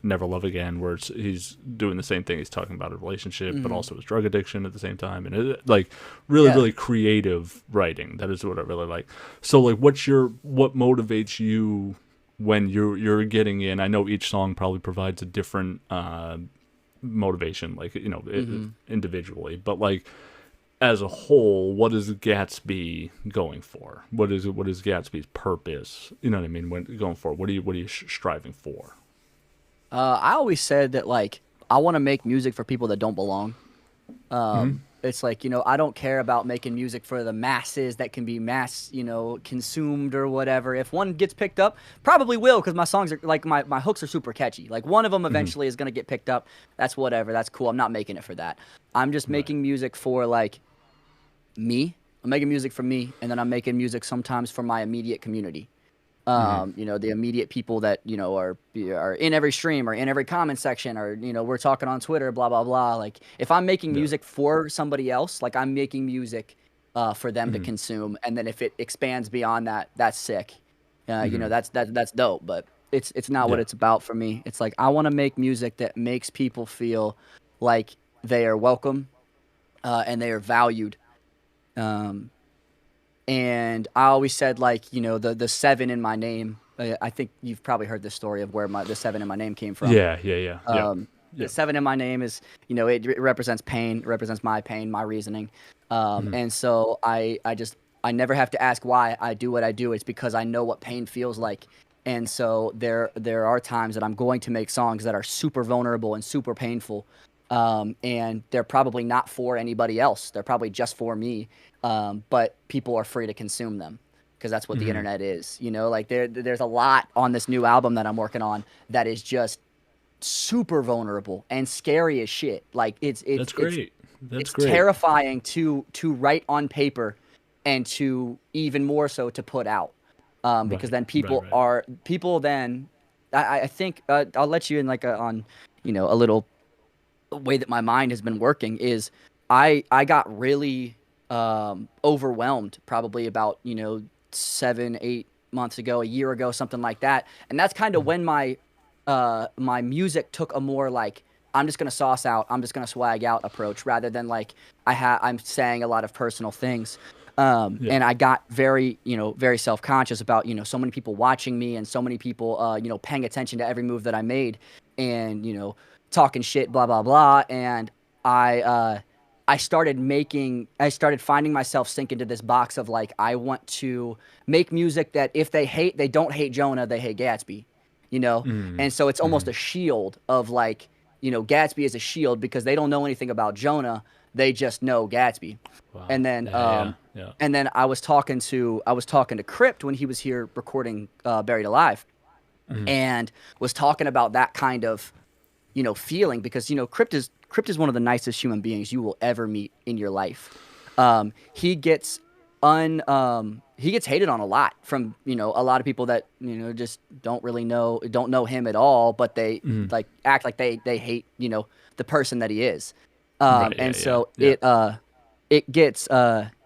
Never Love Again, where he's doing the same thing. He's talking about a relationship, but also his drug addiction at the same time, and like really creative writing. That is what I really like. So like, what motivates you when you're getting in? I know each song probably provides a different motivation, like, you know, individually, but like, as a whole, what is Gatsby going for? What is Gatsby's purpose? You know what I mean? When going for, what are you striving for? I always said that, like, I want to make music for people that don't belong. It's like, I don't care about making music for the masses that can be mass, consumed or whatever. If one gets picked up, probably will, because my songs are like my hooks are super catchy. Like one of them eventually is gonna get picked up. That's whatever. That's cool. I'm not making it for that. I'm just Right. making music for like me. I'm making music for me, and then I'm making music sometimes for my immediate community. The immediate people that, are in every stream or in every comment section, or, we're talking on Twitter, blah, blah, blah. Like if I'm making Yeah. music for somebody else, like I'm making music for them to consume. And then if it expands beyond that, that's sick. That's dope, but it's not what Yeah. it's about for me. It's like, I want to make music that makes people feel like they are welcome, and they are valued. Um, and I always said, like, the seven in my name. I think you've probably heard this story of where the seven in my name came from. Yeah. Yeah. Yeah. Yeah. The Yeah. seven in my name is, it represents pain, it represents my pain, my reasoning. And so I never have to ask why I do what I do. It's because I know what pain feels like. And so there are times that I'm going to make songs that are super vulnerable and super painful. And they're probably not for anybody else. They're probably just for me. But people are free to consume them, because that's what the internet is. Like there's a lot on this new album that I'm working on that is just super vulnerable and scary as shit. Like That's great. That's it's great. terrifying to write on paper, and to even more so to put out. Because Right. then Right. Right. I think I'll let you in like on a little way that my mind has been working is I got really overwhelmed probably about 7-8 months ago, a year ago, something like that. And that's kind of when my music took a more like, I'm just gonna sauce out, I'm just gonna swag out approach, rather than like I'm saying a lot of personal things. Yeah. And I got very very self-conscious about so many people watching me, and so many people paying attention to every move that I made, and talking shit, blah blah blah. And I started finding myself sink into this box of like, I want to make music that if they don't hate Jonah, they hate Gatsby, and so it's almost a shield of like, Gatsby is a shield because they don't know anything about Jonah, they just know Gatsby. Wow. And then Yeah. Yeah. Yeah. I was talking to Crypt when he was here recording Buried Alive, and was talking about that kind of feeling, because Crypt is one of the nicest human beings you will ever meet in your life. He gets hated on a lot from a lot of people that just don't know him at all, but they like act like they hate the person that he is. Right. Yeah. And so Yeah. it gets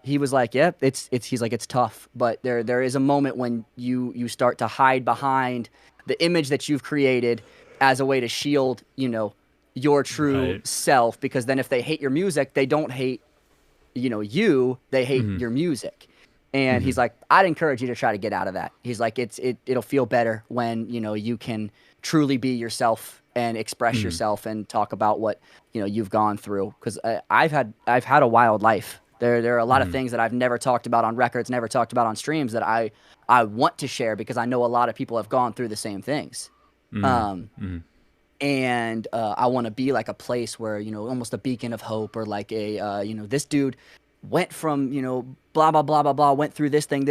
he was like, yeah, he's like, it's tough, but there is a moment when you start to hide behind the image that you've created as a way to shield your true Right. self, because then if they hate your music, they don't hate they hate your music. And he's like, I'd encourage you to try to get out of that. He's like, it'll feel better when you can truly be yourself and express yourself and talk about what you've gone through, because I've had a wild life. There are a lot of things that I've never talked about on records, never talked about on streams, that I want to share, because I know a lot of people have gone through the same things. And I want to be like a place where almost a beacon of hope, or like a this dude went from blah blah blah blah blah, went through this thing,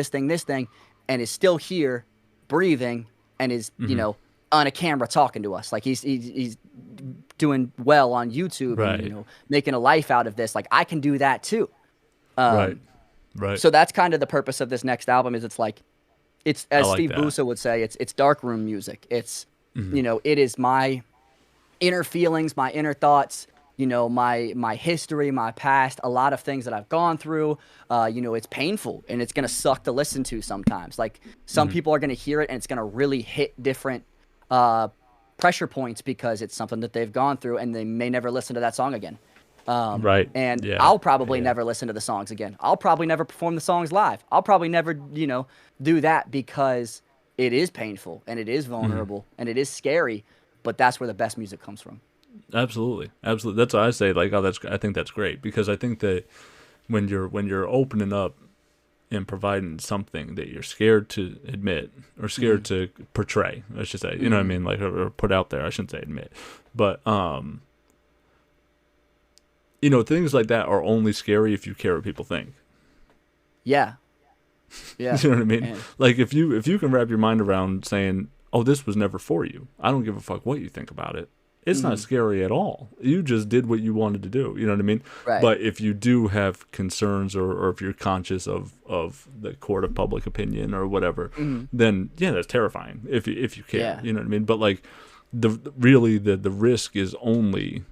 and is still here, breathing, and is on a camera talking to us. Like he's doing well on YouTube, Right. and making a life out of this. Like I can do that too. Right. Right. So that's kind of the purpose of this next album. Is it's like, it's, as like Steve that. Busa would say, it's dark room music. It's it is my inner feelings, my inner thoughts, my history, my past, a lot of things that I've gone through. It's painful, and it's gonna suck to listen to sometimes. Like some people are gonna hear it and it's gonna really hit different pressure points, because it's something that they've gone through, and they may never listen to that song again. Right. And Yeah. I'll probably Yeah. never listen to the songs again. I'll probably never perform the songs live. I'll probably never, do that, because it is painful, and it is vulnerable, and it is scary, but that's where the best music comes from. Absolutely. Absolutely. That's why I say, like, I think that's great, because I think that when you're opening up and providing something that you're scared to admit, or scared to portray, I should say, you know what I mean? Like, or put out there, I shouldn't say admit, but, things like that are only scary if you care what people think. Yeah. Yeah. You know what I mean? And, Like if you can wrap your mind around saying, "Oh, this was never for you. I don't give a fuck what you think about it." It's not scary at all. You just did what you wanted to do. You know what I mean? right. But if you do have concerns, or if you're conscious of the court of public opinion or whatever, then yeah, that's terrifying. If you care, Yeah. you know what I mean? But like the risk is only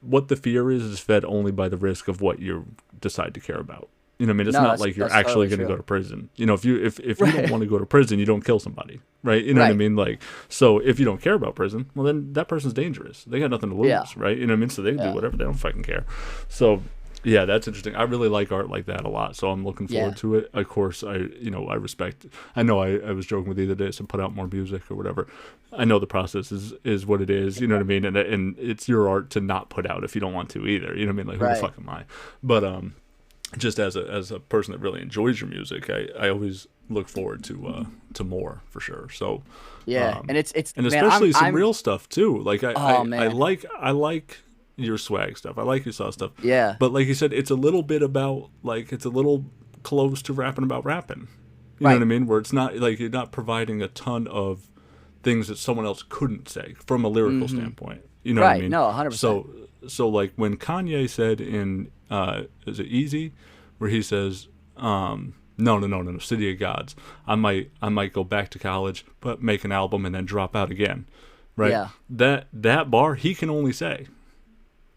what the fear is fed only by the risk of what you decide to care about. You know what I mean? It's No, not like you're that's actually totally going to true. go to prison. You know, if you Right. don't want to go to prison, you don't kill somebody, right? You know what I Right. mean? Like, so if you don't care about prison, well, then that person's dangerous. They got nothing to lose, Yeah. right? You know what I mean? So they can do Yeah. whatever. They don't fucking care. So yeah, that's interesting. I really like art like that a lot. So I'm looking forward Yeah. to it. Of course, I respect. I know I was joking with you the other day to put out more music or whatever. I know the process is what it is. You know what I mean? And it's your art to not put out if you don't want to either. You know what I mean? Like who Right. the fuck am I? But just as a person that really enjoys your music, I always look forward to more for sure. So Yeah. And it's and man, especially some I'm real stuff too. Like I man. like your swag stuff. I like your soft stuff. Yeah. But like you said, it's a little bit about like it's a little close to rapping about rapping. You know Right. what I mean? Where it's not like you're not providing a ton of things that someone else couldn't say from a lyrical standpoint. You know what I Right. mean? No, 100%. So like when Kanye said in is it Easy, where he says, no, City of Gods. I might go back to college, but make an album and then drop out again. Right? Yeah. That bar he can only say.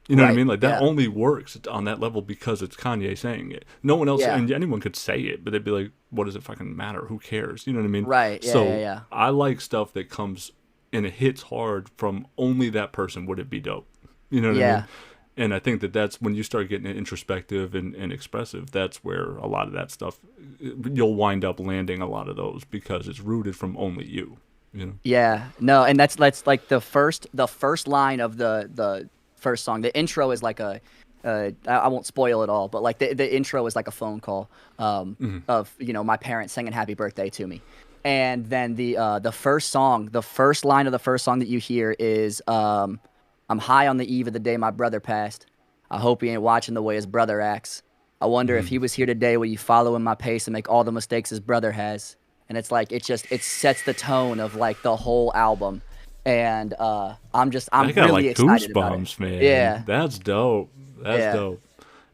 You know what I Right, mean? Like that yeah. only works on that level because it's Kanye saying it. No one else, Yeah. and anyone could say it, but they'd be like, "What does it fucking matter? Who cares?" You know what I mean? Right, yeah, So yeah. I like stuff that comes and it hits hard from only that person. Would it be dope? You know what I Yeah. mean? And I think that's when you start getting introspective and expressive. That's where a lot of that stuff you'll wind up landing a lot of those because it's rooted from only you. You know? Yeah, no, and that's like the first line of the first song. The intro is like I won't spoil it all, but like the intro is like a phone call of my parents singing happy birthday to me, and then the first line of the first song that you hear is I'm high on the eve of the day my brother passed. I hope he ain't watching the way his brother acts. I wonder if he was here today, will you follow in my pace and make all the mistakes his brother has? And it's like it sets the tone of like the whole album, and I'm I got really like excited about it. goosebumps, man. Yeah, That's dope. That's Yeah. dope.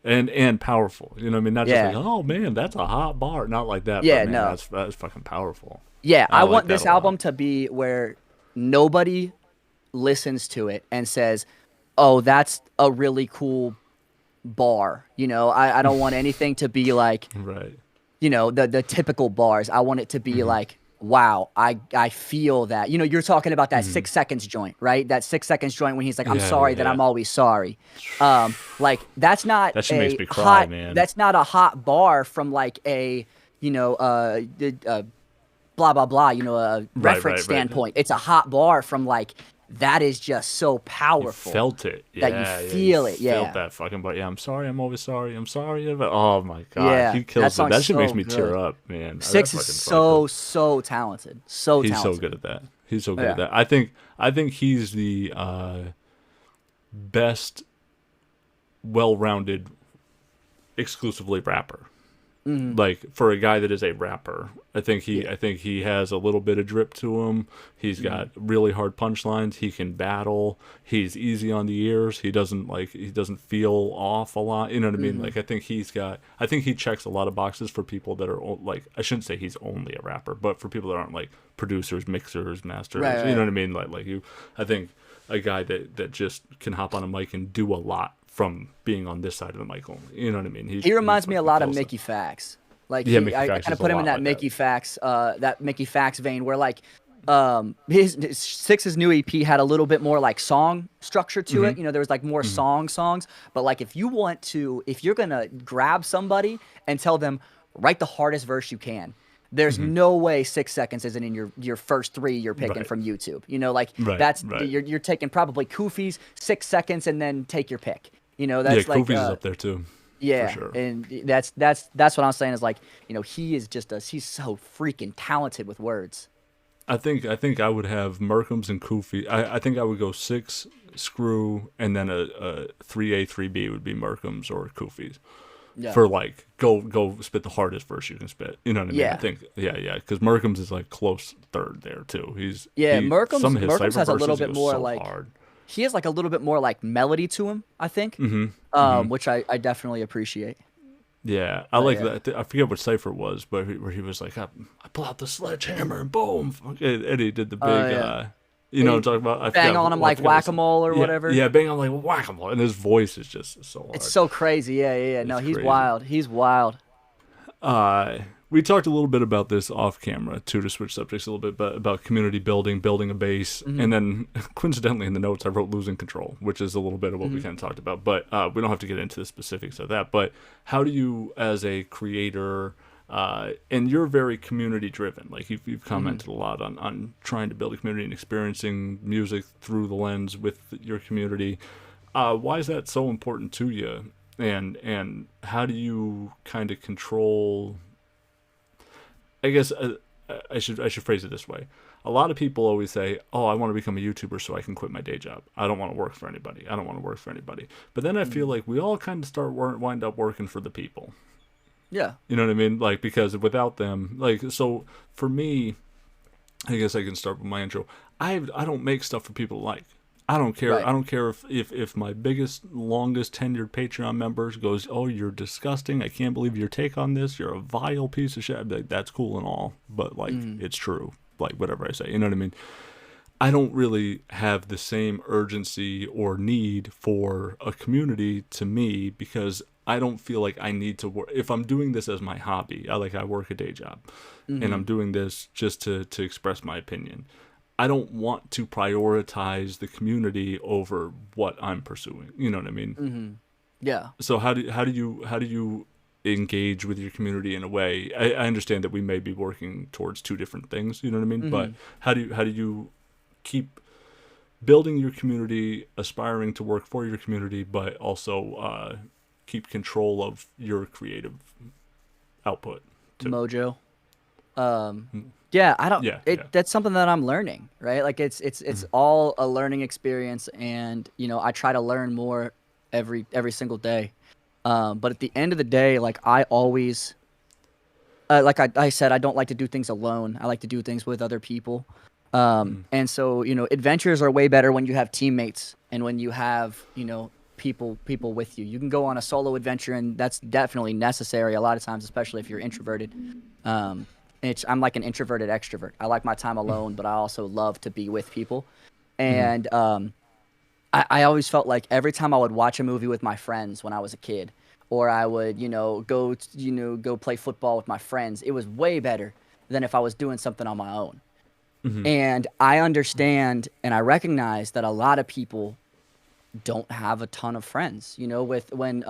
And powerful. You know what I mean? Not just Yeah. like, oh man, that's a hot bar. Not like that. Yeah, but, man, no. that's fucking powerful. yeah. I like want that this a lot. album to be where nobody listens to it and says, "Oh, that's a really cool bar." I don't want anything to be like Right. the typical bars. I want it to be like, wow, I feel that. You're talking about that 6 seconds joint, right? That 6 seconds joint when he's like, I'm Yeah, sorry yeah, that yeah. I'm always sorry. Like that's not That shit a makes me cry, hot, man. that's not a hot bar from like a, blah, blah, blah, a reference right. standpoint. It's a hot bar from like, that is just so powerful. Felt it. That you Yeah, feel it, yeah. Felt that fucking bar. Yeah, I'm sorry. I'm always sorry. I'm sorry. Oh my god. Yeah, He that kills it. song's That shit makes so me tear good. up, man. Six That is fucking so talented. So He's talented. so good at that. He's so good Yeah. at that. I think he's the best, well-rounded, exclusively rapper. Like for a guy that is a rapper, I think he has a little bit of drip to him. He's got really hard punchlines. He can battle. He's easy on the ears. He doesn't feel off a lot. You know what I mean? Like I think he checks a lot of boxes for people that are like, I shouldn't say he's only a rapper, but for people that aren't like producers, mixers, masters. Right. You know what I mean? Like you, I think a guy that just can hop on a mic and do a lot from being on this side of the mic only. You know what I mean? He reminds me a lot of kills it. Mickey Fax. Like Yeah, Mickey I Fax kind is of put a him in lot that like Mickey Fax, vein where like his Six's new EP had a little bit more like song structure to it. There was like more songs. But like if you're gonna grab somebody and tell them write the hardest verse you can, there's no way 6 seconds isn't in your first three you're picking Right. from YouTube. Right. You're taking probably Koofy's 6 seconds and then take your pick. That's Yeah, like Kofi's is up there too. yeah, for sure. and that's what I'm saying is like, he is he's so freaking talented with words. I think I would have Merkham's and Kofi. I think I would go 6 screw, and then a 3A 3B would be Merkham's or Kofi's. Yeah. For like go spit the hardest verse you can spit. You know what I mean? Yeah. I think because Merkham's is like close third there too. Merkham's has a little bit more so like hard. He has like a little bit more like melody to him, I think. Which I definitely appreciate. Yeah, I like that. I forget what cipher it was, but where he was like, I pull out the sledgehammer and boom, and he did the big. You know what I'm talking about? I bang on him like whack-a-mole or whatever. Yeah, bang on like whack-a-mole, and his voice is just so hard. It's so crazy. Yeah. No, he's crazy. Wild. He's wild. We talked a little bit about this off camera too, to switch subjects a little bit, but about community building a base, and then coincidentally in the notes I wrote losing control, which is a little bit of what we kind of talked about. But we don't have to get into the specifics of that. But how do you, as a creator, and you're very community driven, like you've commented a lot on trying to build a community and experiencing music through the lens with your community. Why is that so important to you? And how do you kind of control? I guess I should phrase it this way. A lot of people always say, "Oh, I want to become a YouTuber so I can quit my day job. I don't want to work for anybody. I don't want to work for anybody." But then I feel like we all kind of wind up working for the people. Yeah. You know what I mean? Like, because without them, like, so for me, I guess I can start with my intro. I don't make stuff for people to like. I don't care. Right. I don't care if my biggest, longest tenured Patreon members goes, "Oh, you're disgusting. I can't believe your take on this. You're a vile piece of shit." I'd be like, that's cool and all, but like, it's true. Like, whatever I say, you know what I mean? I don't really have the same urgency or need for a community to me, because I don't feel like I need to work. If I'm doing this as my hobby, I work a day job, and I'm doing this just to express my opinion. I don't want to prioritize the community over what I'm pursuing. You know what I mean? Yeah. So how do you engage with your community in a way? I understand that we may be working towards two different things. You know what I mean? But how do you keep building your community, aspiring to work for your community, but also keep control of your creative output too? Mojo. Yeah, I don't. That's something that I'm learning, right? Like it's all a learning experience, and I try to learn more every single day. But at the end of the day, like I always, like I said, I don't like to do things alone. I like to do things with other people. And so adventures are way better when you have teammates and when you have people with you. You can go on a solo adventure, and that's definitely necessary a lot of times, especially if you're introverted. I'm like an introverted extrovert. I like my time alone, but I also love to be with people. And I always felt like every time I would watch a movie with my friends when I was a kid, or I would go play football with my friends, it was way better than if I was doing something on my own. And I understand and I recognize that a lot of people don't have a ton of friends, when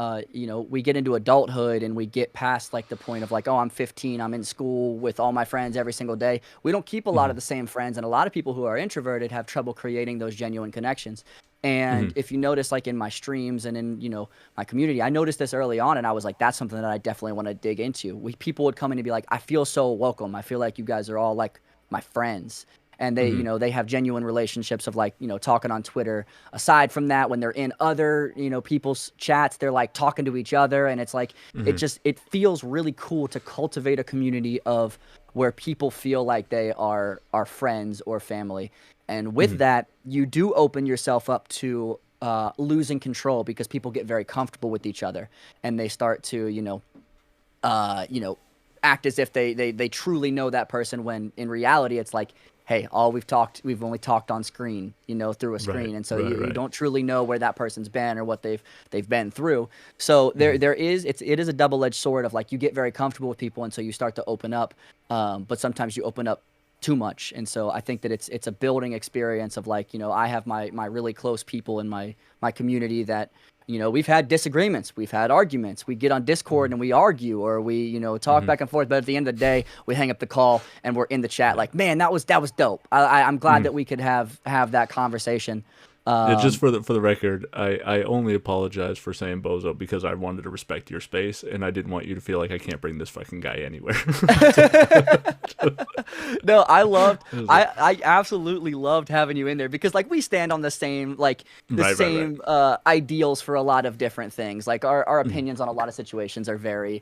we get into adulthood and we get past like the point of like, oh, I'm 15, I'm in school with all my friends every single day. We don't keep a lot of the same friends, and a lot of people who are introverted have trouble creating those genuine connections. And if you notice, like in my streams and in my community, I noticed this early on, and I was like, that's something that I definitely want to dig into. People would come in and be like, I feel so welcome. I feel like you guys are all like my friends. And they, they have genuine relationships of like, talking on Twitter. Aside from that, when they're in other, people's chats, they're like talking to each other. And it's like, it feels really cool to cultivate a community of where people feel like they are friends or family. And with that, you do open yourself up to losing control, because people get very comfortable with each other and they start to, act as if they truly know that person, when in reality, it's like, hey, we've only talked on screen, through a screen. And so you don't truly know where that person's been or what they've been through. So it is a double-edged sword of like, you get very comfortable with people, and so you start to open up. But sometimes you open up too much. And so I think that it's a building experience of like, I have my really close people in my community that, we've had disagreements, we've had arguments, we get on Discord and we argue, or we, talk back and forth. But at the end of the day, we hang up the call and we're in the chat like, man, that was dope. I'm glad that we could have that conversation. Yeah, just for the record, I only apologize for saying bozo because I wanted to respect your space and I didn't want you to feel like I can't bring this fucking guy anywhere. No, I absolutely loved having you in there because like we stand on the same Right. ideals for a lot of different things. Like our opinions on a lot of situations are very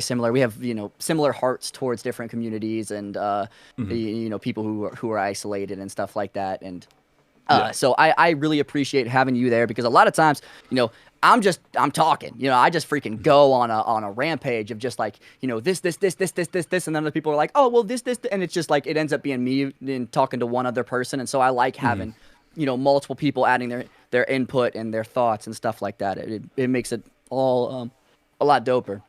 similar. We have, similar hearts towards different communities and people who are isolated and stuff like that. And Yeah. so I really appreciate having you there because a lot of times, I'm talking, I just freaking go on a rampage of just like, this, and then other people are like, oh, well, this, and it's just like, it ends up being me and talking to one other person. And so I like having, multiple people adding their input and their thoughts and stuff like that. It makes it all a lot doper.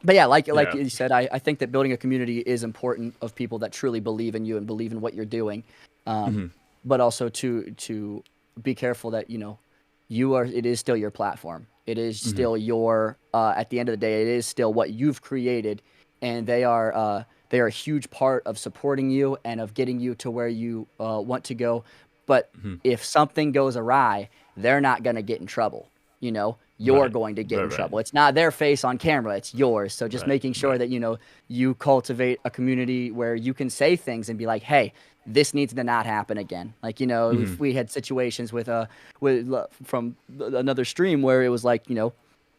But yeah, like Yeah. you said, I think that building a community is important of people that truly believe in you and believe in what you're doing. But also to be careful that it is still your platform. It is still your at the end of the day, it is still what you've created, and they are a huge part of supporting you and of getting you to where you want to go. But if something goes awry, they're not going to get in trouble. You're Right. going to get in Right. trouble. It's not their face on camera, it's yours. So just Right. making sure Right. that you cultivate a community where you can say things and be like, hey, this needs to not happen again. Like, if we had situations with from another stream where it was like,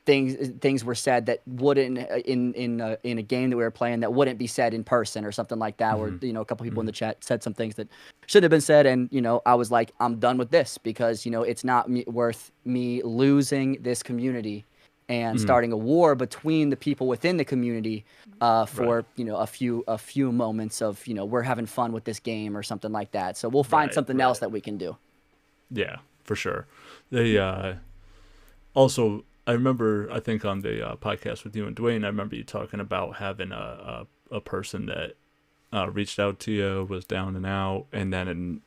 things were said that wouldn't in a game that we were playing that wouldn't be said in person or something like that, where a couple people in the chat said some things that shouldn't have been said, and I was like, I'm done with this because it's not worth me losing this community and starting a war between the people within the community for a few moments of we're having fun with this game or something like that. So we'll find something else that we can do. Yeah, for sure. They also, I remember, I think on the podcast with you and Dwayne, I remember you talking about having a person that reached out to you, was down and out, and then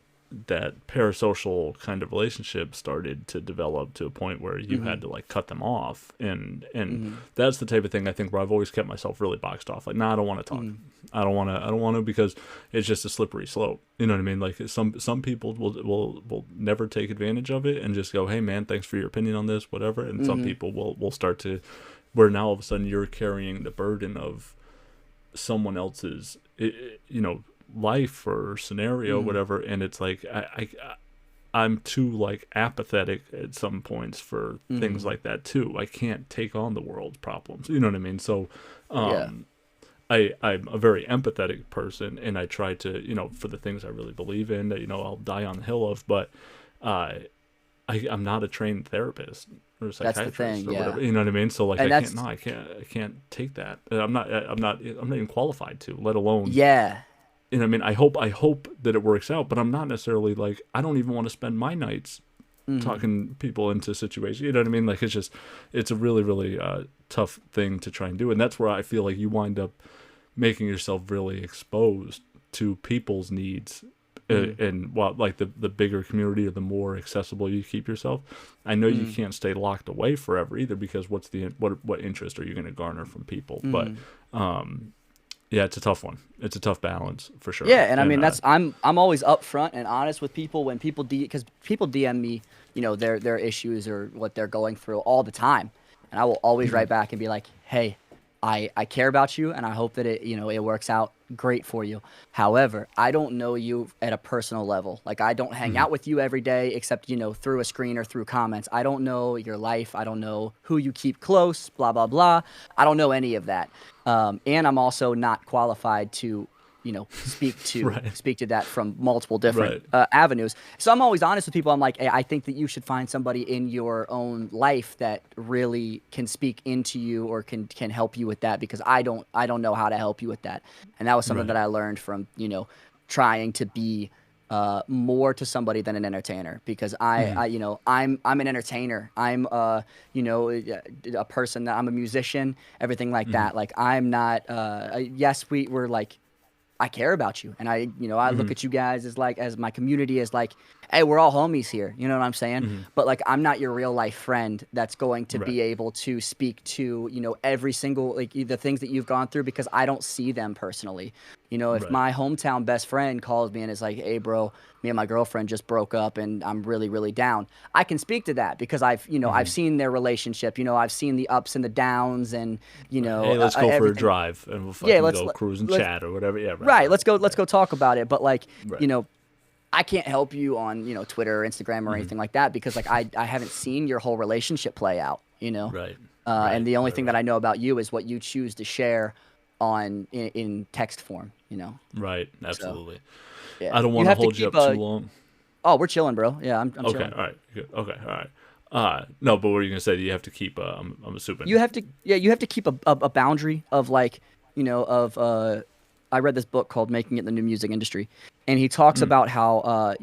that parasocial kind of relationship started to develop to a point where you had to like cut them off, and that's the type of thing I think where I've always kept myself really boxed off. Like, nah, I don't want to talk. I don't want to because it's just a slippery slope. You know what I mean? Like some people will never take advantage of it and just go, hey man, thanks for your opinion on this, whatever. And some people will start to, where now all of a sudden you're carrying the burden of someone else's, life or scenario, whatever, and it's like I'm too like apathetic at some points for things like that too. I can't take on the world's problems. You know what I mean? So I'm a very empathetic person, and I try to, for the things I really believe in, that I'll die on the hill of, but I'm not a trained therapist or psychiatrist or whatever. You know what I mean? So like, I can't take that. I'm not even qualified to, let alone. Yeah. You know what I mean? I hope that it works out, but I'm not necessarily like, I don't even want to spend my nights talking people into situations. You know what I mean? Like, it's a really, really tough thing to try and do. And that's where I feel like you wind up making yourself really exposed to people's needs. And while like the bigger community or the more accessible you keep yourself, I know you can't stay locked away forever either, because what interest are you going to garner from people? But yeah, it's a tough one. It's a tough balance for sure. Yeah, and I mean I'm always upfront and honest with people when people because people DM me, their issues or what they're going through all the time, and I will always write back and be like, hey, I care about you, and I hope that it works out great for you. However, I don't know you at a personal level. Like, I don't hang out with you every day except through a screen or through comments. I don't know your life. I don't know who you keep close. Blah blah blah. I don't know any of that. And I'm also not qualified to speak to that from multiple different avenues. So I'm always honest with people. I'm like, hey, I think that you should find somebody in your own life that really can speak into you or can help you with that, because I don't know how to help you with that. And that was something that I learned from trying to be more to somebody than an entertainer, because I'm an entertainer. I'm a person that I'm a musician, everything like that. Like, I'm not yes, we're like, I care about you, and I look at you guys as my community as like hey, we're all homies here. You know what I'm saying? Mm-hmm. But like, I'm not your real life friend that's going to Right. be able to speak to, every single, like, the things that you've gone through, because I don't see them personally. If Right. my hometown best friend calls me and is like, hey, bro, me and my girlfriend just broke up and I'm really, really down, I can speak to that because I've Mm-hmm. seen their relationship. I've seen the ups and the downs and, Right. Hey, let's go for a everything. drive and we'll Yeah, fucking go cruise and let's chat or whatever. Yeah. Right. right. Right. Let's Right. go talk about it. But like, Right. you know, I can't help you on, Twitter or Instagram or Mm-hmm. anything like that because like I haven't seen your whole relationship play out, Right. and Right. the only Right. thing that Right. I know about you is what you choose to share in text form. Right. So Absolutely. yeah, I don't you want to have to hold you keep up too long. oh, we're chilling, bro. Yeah, I'm Okay. chilling. All right. Good. Okay. All right. No, but what were you gonna say? You have to keep. I'm assuming. You have to keep a boundary of like, of I read this book called Making It in the New Music Industry, and he talks Mm, about how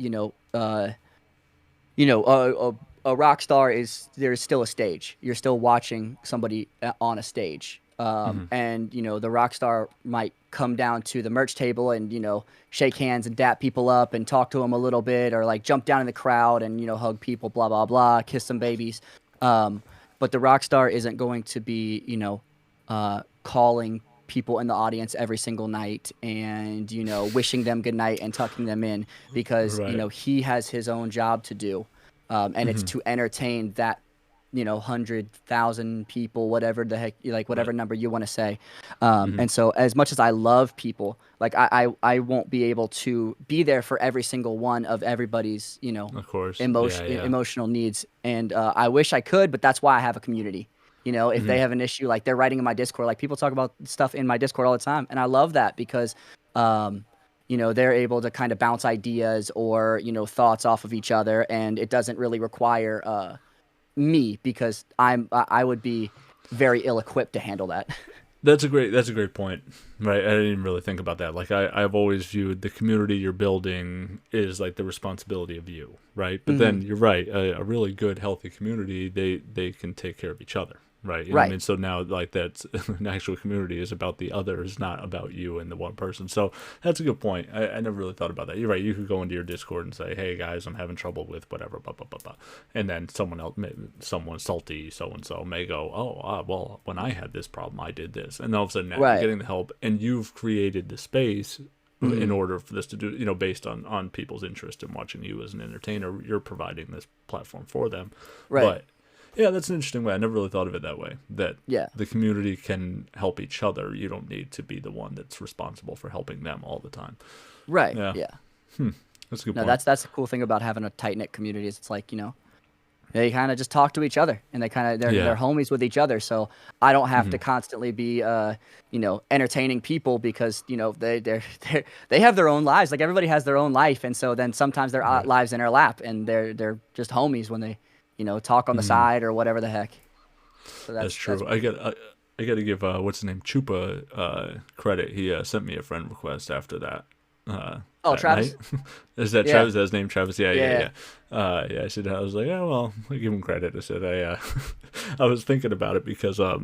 a rock star is there's still a stage. You're still watching somebody on a stage. mm-hmm. And the rock star might come down to the merch table and shake hands and dap people up and talk to them a little bit, or like jump down in the crowd and hug people, blah blah blah, kiss some babies. Um, but the rock star isn't going to be calling people in the audience every single night and wishing them good night and tucking them in because Right. he has his own job to do, and it's Mm-hmm. to entertain that 100,000 people, whatever the heck, like Right. whatever number you want to say. Mm-hmm. And so as much as I love people, like I won't be able to be there for every single one of everybody's Of course. Yeah. Yeah. emotional needs, and I wish I could, but that's why I have a community. If Mm-hmm. they have an issue, like they're writing in my Discord, like people talk about stuff in my Discord all the time, and I love that because um they're able to kind of bounce ideas or thoughts off of each other, and it doesn't really require me because I would be very ill equipped to handle that. That's a great point. Right. I didn't even really think about that. Like I've always viewed the community you're building is like the responsibility of you. Right. But Hmm. then you're right. A really good, healthy community, they can take care of each other. Right. You know what I Right. mean? So now like that's an actual community is about the others, not about you and the one person. So that's a good point. I never really thought about that. You're right. You could go into your Discord and say, hey guys, I'm having trouble with whatever, blah, blah, blah, blah. And then someone salty so-and-so may go, well, when I had this problem, I did this. And all of a sudden now you're Right. getting the help and you've created the space in Hmm. order for this to do, based on people's interest in watching you as an entertainer, you're providing this platform for them. Right. But yeah, that's an interesting way. I never really thought of it that way. That Yeah. the community can help each other. You don't need to be the one that's responsible for helping them all the time. Right. Yeah, Yeah. that's a good No, point. that's the cool thing about having a tight knit community is it's like they kind of just talk to each other and they're Yeah. homies with each other. So I don't have Hmm. to constantly be entertaining people because they have their own lives. Like everybody has their own life, and so then sometimes their Right. lives in our lap, and they're just homies when they talk on the Hmm. side or whatever the heck. So That's that's true. I got to give what's his name Chupa credit. He sent me a friend request after oh, that night. Travis. Is that Yeah. Travis? Is that his name? Travis? Yeah, yeah, Yeah. yeah. Yeah. I said I was like, oh well, I give him credit. I said I was thinking about it because I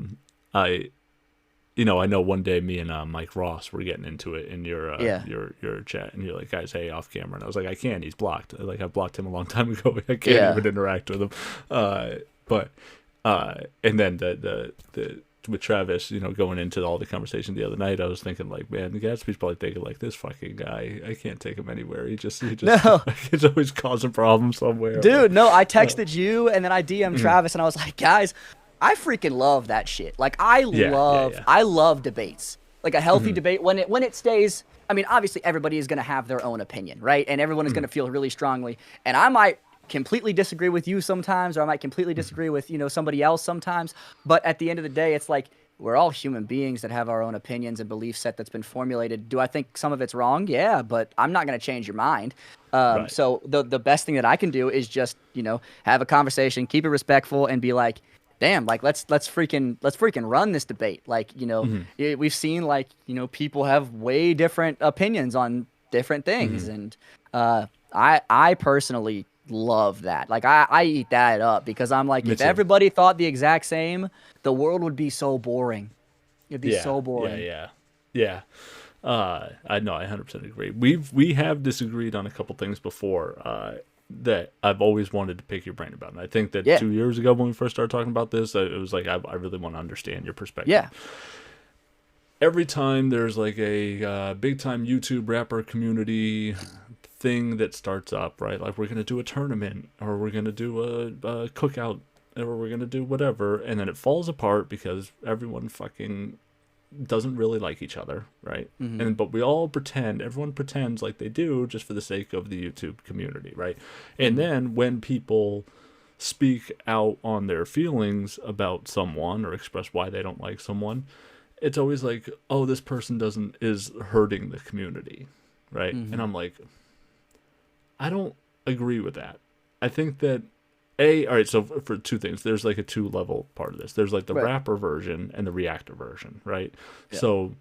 I know one day me and Mike Ross were getting into it in Yeah. your chat, and you're like, guys, hey, off camera, and I was like, I can't. He's blocked. Like I blocked him a long time ago. I can't Yeah. even interact with him. But and then the with Travis, going into all the conversation the other night, I was thinking like, man, the Gatsby's probably thinking like, this fucking guy, I can't take him anywhere. He just No. he's always causing problems somewhere. Dude, no, I Uh, texted you and then I DM'd Travis and I was like, guys, I freaking love that shit. Like yeah, yeah, yeah. I love debates. Like a healthy debate when it stays, I mean, obviously everybody is going to have their own opinion, right? And everyone is going to feel really strongly. And I might completely disagree with you sometimes, or I might completely disagree with, somebody else sometimes. But at the end of the day, it's like we're all human beings that have our own opinions and belief set that's been formulated. Do I think some of it's wrong? Yeah, but I'm not going to change your mind. Right. So the best thing that I can do is just, have a conversation, keep it respectful, and be like, damn, like let's freaking run this debate. Like, we've seen like, people have way different opinions on different things. And I personally love that. Like I eat that up because I'm like, Me if too. everybody thought the exact same, the world would be so boring. It'd be Yeah, so yeah, boring. yeah, yeah. I know, I 100% agree. We have disagreed on a couple things before. that I've always wanted to pick your brain about. And I think that Yeah. 2 years ago when we first started talking about this, it was like, I really want to understand your perspective. Yeah. Every time there's like a big time YouTube rapper community thing that starts up, right? Like we're going to do a tournament, or we're going to do a cookout, or we're going to do whatever. And then it falls apart because everyone fucking doesn't really like each other, right? Mm-hmm. But we all pretend, everyone pretends like they do just for the sake of the YouTube community, right? And then when people speak out on their feelings about someone or express why they don't like someone, it's always like, oh, this person is hurting the community, right? Mm-hmm. And I'm like, I don't agree with that. I think that all right, so for two things, there's like a 2-level part of this. There's like the rapper version and the reactor version, right? Yeah. So,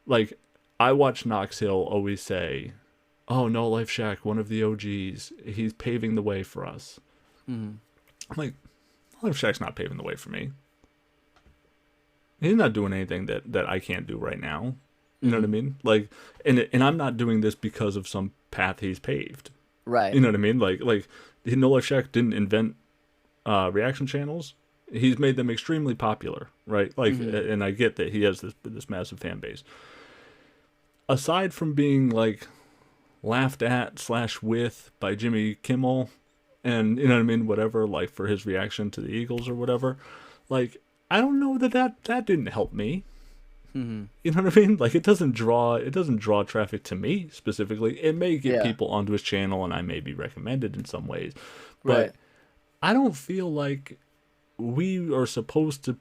like, I watch Knox Hill always say, oh, No Life Shack, one of the OGs, he's paving the way for us. Mm-hmm. I'm like, No Life Shack's not paving the way for me. He's not doing anything that I can't do right now. You know what I mean? Like, and I'm not doing this because of some path he's paved. Right. You know what I mean? Like No Life Shack didn't invent reaction channels. He's made them extremely popular, right? Like, and I get that he has this massive fan base. Aside from being like laughed at / with by Jimmy Kimmel, and you know what I mean, whatever, like for his reaction to the Eagles or whatever, like I don't know that didn't help me. Mm-hmm. You know what I mean? Like it doesn't draw traffic to me specifically. It may get people onto his channel, and I may be recommended in some ways, but I don't feel like we are supposed to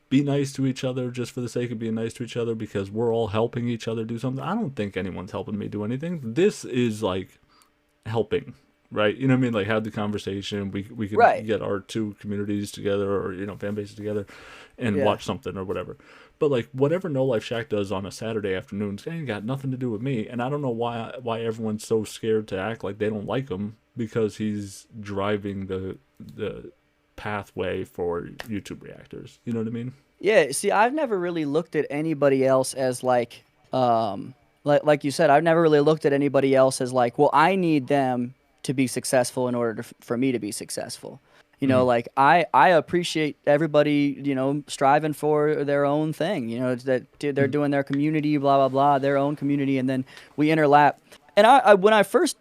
be nice to each other just for the sake of being nice to each other because we're all helping each other do something. I don't think anyone's helping me do anything. This is like helping, right? You know what I mean? Like have the conversation. We can get our two communities together, or fan bases together, and watch something or whatever. But like whatever No Life Shack does on a Saturday afternoon, it ain't got nothing to do with me. And I don't know why everyone's so scared to act like they don't like him because he's driving the pathway for YouTube reactors. You know what I mean? Yeah. See, I've never really looked at anybody else as like you said, I've never really looked at anybody else as like, well, I need them to be successful in order for me to be successful. Like I appreciate everybody, striving for their own thing, that they're doing their community, blah, blah, blah, their own community. And then we interlap. And I when I first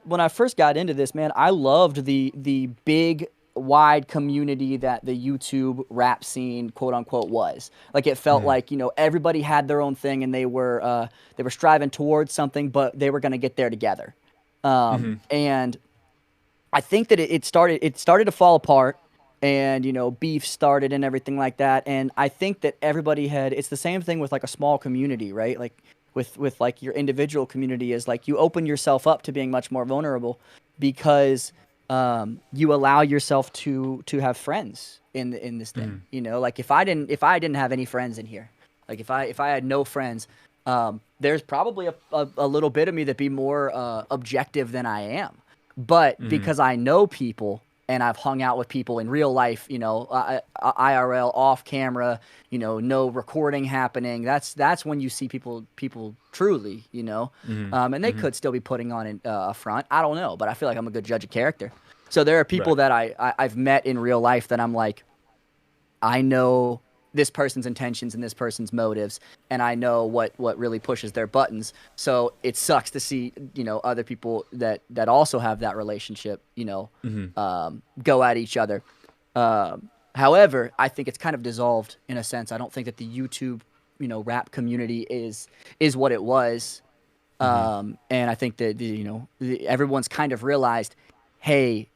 got into this, man, I loved the big, wide community that the YouTube rap scene, quote unquote, was. Like it felt like, everybody had their own thing and they were striving towards something, but they were going to get there together. And I think that it started to fall apart. And beef started and everything like that, and I think that everybody it's the same thing with like a small community, right? Like with like your individual community is like you open yourself up to being much more vulnerable because you allow yourself to have friends in this thing. Like if I didn't have any friends in here, like if I had no friends, there's probably a little bit of me that'd be more objective than I am, but because I know people. And I've hung out with people in real life, IRL, off camera, no recording happening. That's when you see people truly, and they could still be putting on a front. I don't know, but I feel like I'm a good judge of character. So there are people that I've met in real life that I'm like, I know this person's intentions and this person's motives, and I know what really pushes their buttons. So it sucks to see, other people that also have that relationship, go at each other. However, I think it's kind of dissolved in a sense. I don't think that the YouTube, rap community is what it was. And I think that, everyone's kind of realized, hey,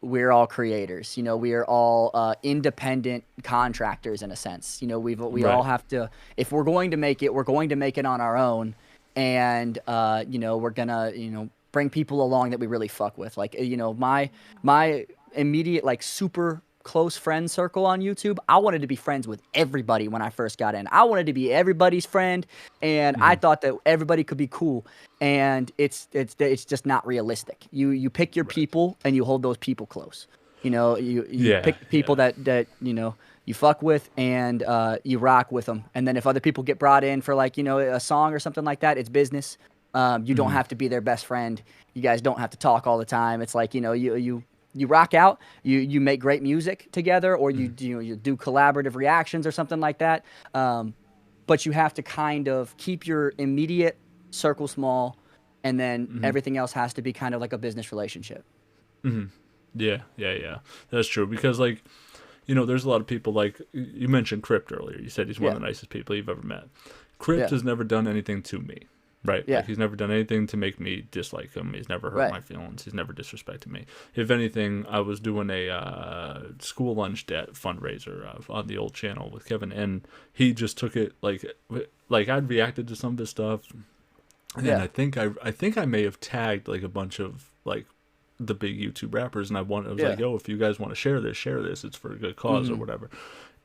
we're all creators, we are all independent contractors in a sense. We all have to, if we're going to make it, we're going to make it on our own. And, we're gonna, bring people along that we really fuck with. Like, my immediate, like super close friend circle on YouTube, I wanted to be friends with everybody when I first got in. I wanted to be everybody's friend, and I thought that everybody could be cool. And it's just not realistic. You pick your people and you hold those people close. You pick people that you fuck with and you rock with them. And then if other people get brought in for like a song or something like that, it's business. You don't have to be their best friend. You guys don't have to talk all the time. It's like, you rock out, you make great music together, or you do collaborative reactions or something like that. But you have to kind of keep your immediate circle small, and then everything else has to be kind of like a business relationship. Yeah. That's true, because like, there's a lot of people, like you mentioned Crypt earlier. You said he's one of the nicest people you've ever met. Crypt has never done anything to me, right? Yeah. Like, he's never done anything to make me dislike him. He's never hurt my feelings. He's never disrespected me. If anything, I was doing a school lunch debt fundraiser on the old channel with Kevin, and he just took it like I'd reacted to some of his stuff, and I think I may have tagged like a bunch of like the big YouTube rappers, and I was like, yo, if you guys want to share this, it's for a good cause or whatever.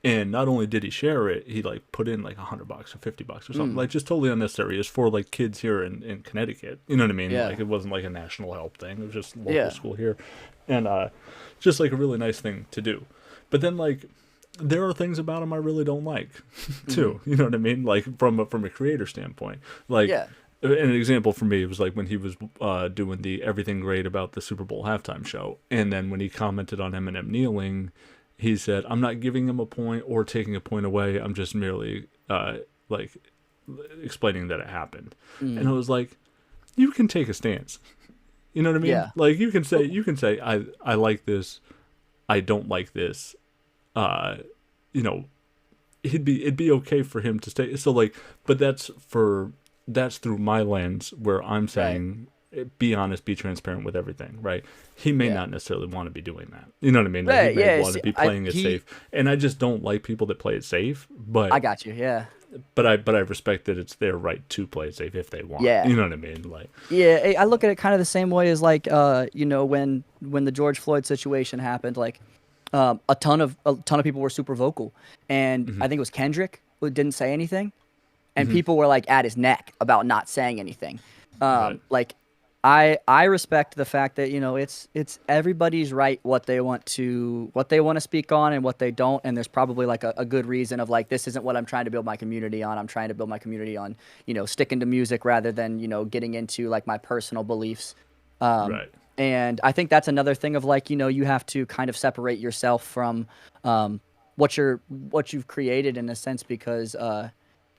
And not only did he share it, he like put in like $100 or $50 or something, like just totally unnecessary. It's for like kids here in Connecticut, you know what I mean? Like, it wasn't like a national help thing. It was just local school here, and just like a really nice thing to do. But then like, there are things about him I really don't like too. You know what I mean? Like from a creator standpoint, like. An example for me was like when he was doing the Everything Great about the Super Bowl halftime show, and then when he commented on Eminem kneeling, he said, "I'm not giving him a point or taking a point away. I'm just merely like explaining that it happened." And I was like, "You can take a stance. You know what I mean? Yeah. Like you can say I like this, I don't like this. It'd be okay for him to stay. So like, but that's through my lens, where I'm saying, be honest, be transparent with everything, right? He may not necessarily want to be doing that. You know what I mean? Like, he may want to be playing it safe. And I just don't like people that play it safe. But I got you, yeah. But I respect that it's their right to play it safe if they want. Yeah. You know what I mean? Like, yeah, I look at it kind of the same way as like when the George Floyd situation happened, like a ton of people were super vocal, and I think it was Kendrick who didn't say anything. And people were like at his neck about not saying anything. Like, I respect the fact that it's everybody's right what they want to speak on and what they don't. And there's probably like a good reason of like, this isn't what I'm trying to build my community on. I'm trying to build my community on sticking to music rather than getting into like my personal beliefs. And I think that's another thing of like you have to kind of separate yourself from what you've created in a sense, because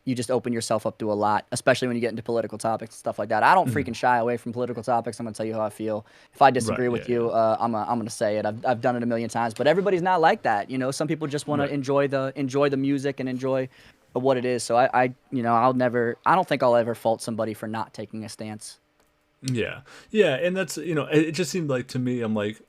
you just open yourself up to a lot, especially when you get into political topics and stuff like that. I don't freaking shy away from political topics. I'm going to tell you how I feel. If I disagree with you, I'm going to say it. I've done it a million times, but everybody's not like that. Some people just want to enjoy the music and enjoy what it is. So I don't think I'll ever fault somebody for not taking a stance. Yeah. And that's, it just seemed like to me, I'm like,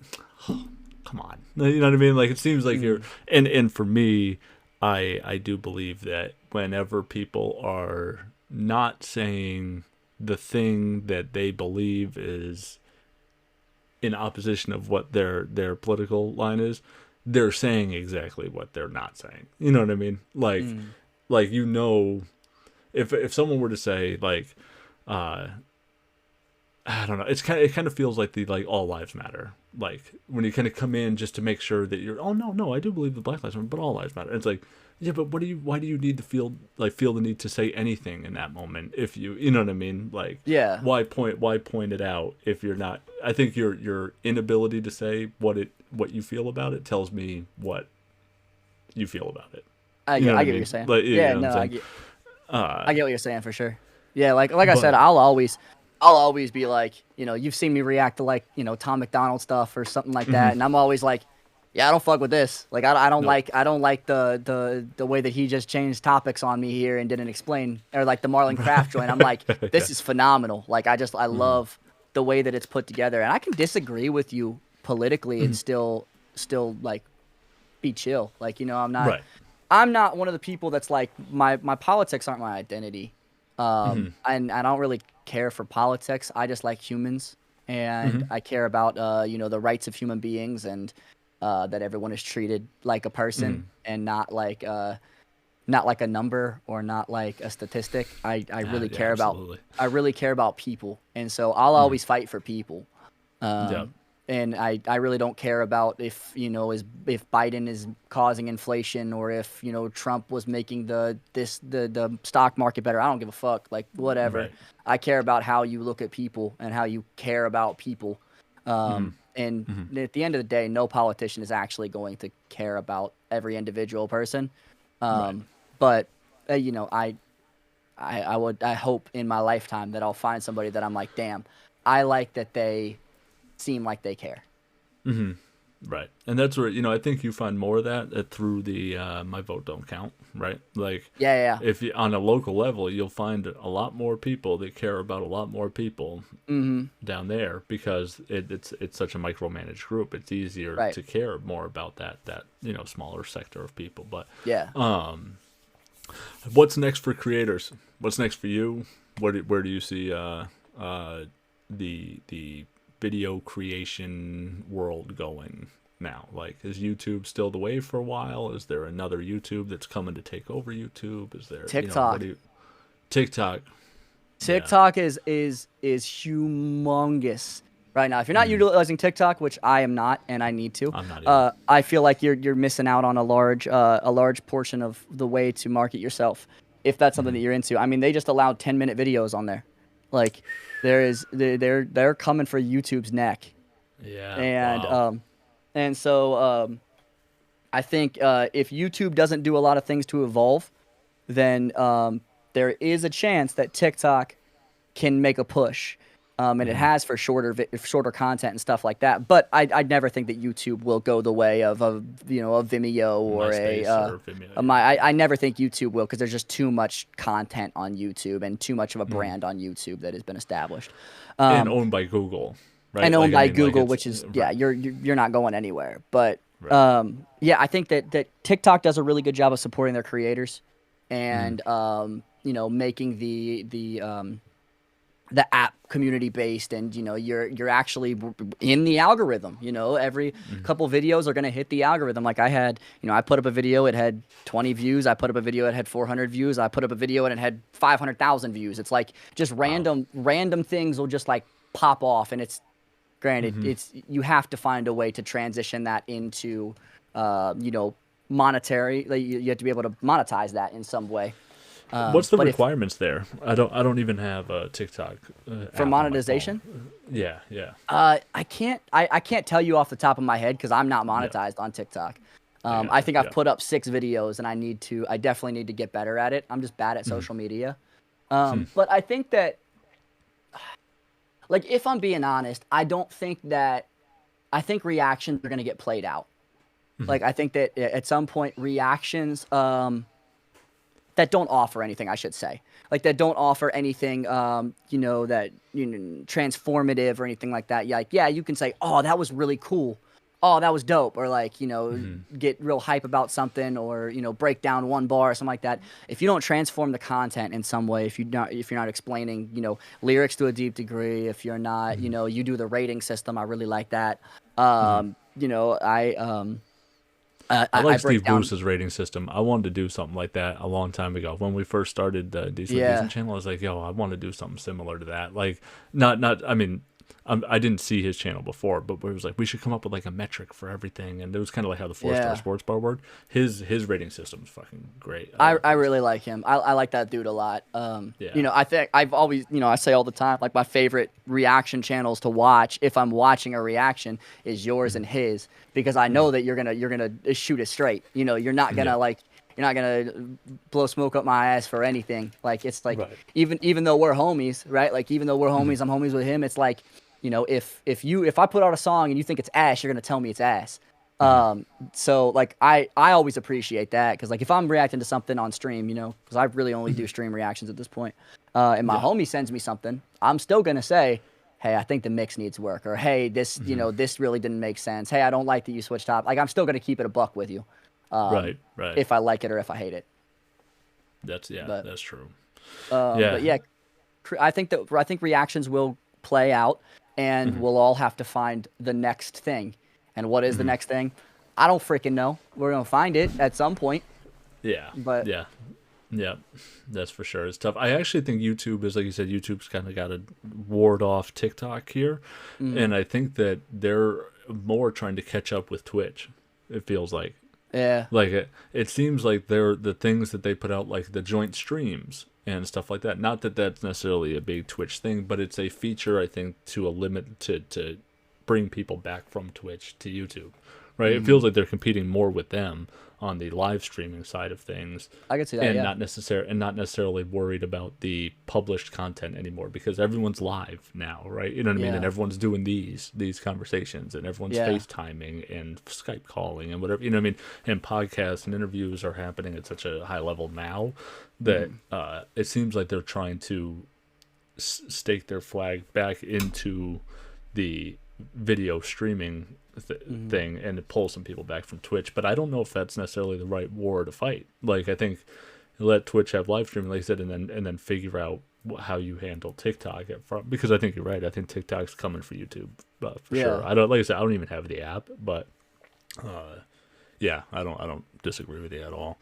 oh, come on. You know what I mean? Like, it seems like you're, and for me, I do believe that whenever people are not saying the thing that they believe is in opposition of what their political line is, they're saying exactly what they're not saying. You know what I mean? Like, if someone were to say like, I don't know, it kind of feels like the like all lives matter. Like when you kind of come in just to make sure that you're, oh no, I do believe the Black Lives Matter, but all lives matter. And it's like, yeah, but why do you need to feel the need to say anything in that moment if you know what I mean? Like, why point it out if you're not? I think your inability to say what you feel about it tells me what you feel about it. I get what you're saying. Like, I get what you're saying for sure. Yeah, like I said, I'll always be like, you've seen me react to like, Tom McDonald stuff or something like that, and I'm always like, yeah, I don't fuck with this. Like, I don't like the way that he just changed topics on me here and didn't explain, or like the Marlon Craft joint. I'm like, this is phenomenal. Like, I love the way that it's put together, and I can disagree with you politically and still like be chill. Like, I'm not one of the people that's like my politics aren't my identity. And I don't really care for politics. I just like humans, and I care about the rights of human beings, and that everyone is treated like a person and not like a number or not like a statistic. I really care about people, and so I'll always fight for people. and I really don't care about if if Biden is causing inflation or if Trump was making the stock market better. I don't give a fuck, like whatever. Right. I care about how you look at people and how you care about people. And at the end of the day, no politician is actually going to care about every individual person. Right. But I hope in my lifetime that I'll find somebody that I'm like, damn, I like that they seem like they care. Right. And that's where, I think you find more of that through the My Vote Don't Count, right? Like, Yeah. if you, on a local level, you'll find a lot more people that care about a lot more people down there because it's such a micromanaged group. It's easier Right. to care more about that smaller sector of people. But Yeah. what's next for creators? What's next for you? Where do you see the video creation world going now? Like, is YouTube still the way for a while? Is there another YouTube that's coming to take over YouTube? Is there TikTok? TikTok. TikTok is humongous right now. If you're not utilizing TikTok, which I am not, and I need to, I'm not either. I feel like you're missing out on a large portion of the way to market yourself. If that's something that you're into, I mean, they just allowed 10-minute videos on there. Like, they're coming for YouTube's neck. Yeah. And wow. so I think if YouTube doesn't do a lot of things to evolve, then there is a chance that TikTok can make a push, and it has for shorter content and stuff like that. But I never think that YouTube will go the way of a Vimeo or Vimeo, I never think YouTube will, because there's just too much content on YouTube and too much of a brand on YouTube that has been established. And owned by Google, right? And owned by Google, like which is right. you're not going anywhere. But Right. I think that TikTok does a really good job of supporting their creators, and making the app community based, and you're actually in the algorithm. Every couple videos are going to hit the algorithm. Like, I put up a video, it had 20 views. I put up a video, it had 400 views. I put up a video and it had 500,000 views. It's like just random things will just like pop off. And it's granted, you have to find a way to transition that into monetary. Like, you have to be able to monetize that in some way. What's the requirements there? I don't even have a TikTok for monetization. Yeah. I can't tell you off the top of my head because I'm not monetized on TikTok. I think I've put up 6 videos, and I definitely need to get better at it. I'm just bad at social media. But I think that, like, if I'm being honest, I think reactions are going to get played out. Like, I think that at some point reactions that don't offer anything, I should say. Like, that don't offer anything, transformative or anything like that. Yeah, you can say, oh, that was really cool. Oh, that was dope. Or, like, get real hype about something, or, break down one bar or something like that. If you don't transform the content in some way, if you're not explaining, lyrics to a deep degree, if you're not, you do the rating system, I really like that. I like Steve Bruce's rating system. I wanted to do something like that a long time ago when we first started the Decent channel. I was like, yo, I want to do something similar to that. Like, I mean, I didn't see his channel before, but it was like, we should come up with like a metric for everything. And it was kind of like how the 4-star sports bar worked. His rating system is fucking great. I really like him. I like that dude a lot. I think I've always, I say all the time, like, my favorite reaction channels to watch if I'm watching a reaction is yours and his, because I know that you're gonna shoot it straight. You're not gonna you're not gonna blow smoke up my ass for anything. Like, it's like, even though we're homies, right? Like, even though we're homies, I'm homies with him. It's like, if I put out a song and you think it's ass, you're gonna tell me it's ass. So, like, I always appreciate that, because, like, if I'm reacting to something on stream, because I really only do stream reactions at this point, and my homie sends me something, I'm still gonna say, hey, I think the mix needs work, or hey, this this really didn't make sense. Hey, I don't like that you switched top. Like, I'm still gonna keep it a buck with you, right. if I like it or if I hate it. That's true. But yeah, I think reactions will play out, and we'll all have to find the next thing. And what is the next thing? I don't freaking know. We're gonna find it at some point. Yeah. But yeah. Yeah, that's for sure. It's tough. I actually think YouTube is, like you said, YouTube's kind of got to ward off TikTok here, Mm, and I think that they're more trying to catch up with Twitch. It feels yeah. like it seems like they're the things that they put out, like the joint streams and stuff like that. Not that that's necessarily a big Twitch thing, but it's a feature I think to a limit to bring people back from Twitch to YouTube. Right? It Hmm. feels like they're competing more with them on the live streaming side of things, I could see that. and Yeah. not necessarily worried about the published content anymore, because everyone's live now, right? You know what I mean? And Yeah. everyone's doing these conversations, and everyone's Yeah. FaceTiming and Skype calling and whatever, you know what I mean? And podcasts and interviews are happening at such a high level now that Hmm. it seems like they're trying to stake their flag back into the video streaming Hmm. thing and to pull some people back from Twitch. But I don't know if that's necessarily the right war to fight. Like, I think let Twitch have live streaming, like I said, and then figure out how you handle TikTok at front, because I think you're right. I think TikTok's coming for YouTube, for Yeah. sure. I don't, like I said, I don't even have the app, but yeah, I don't disagree with you at all.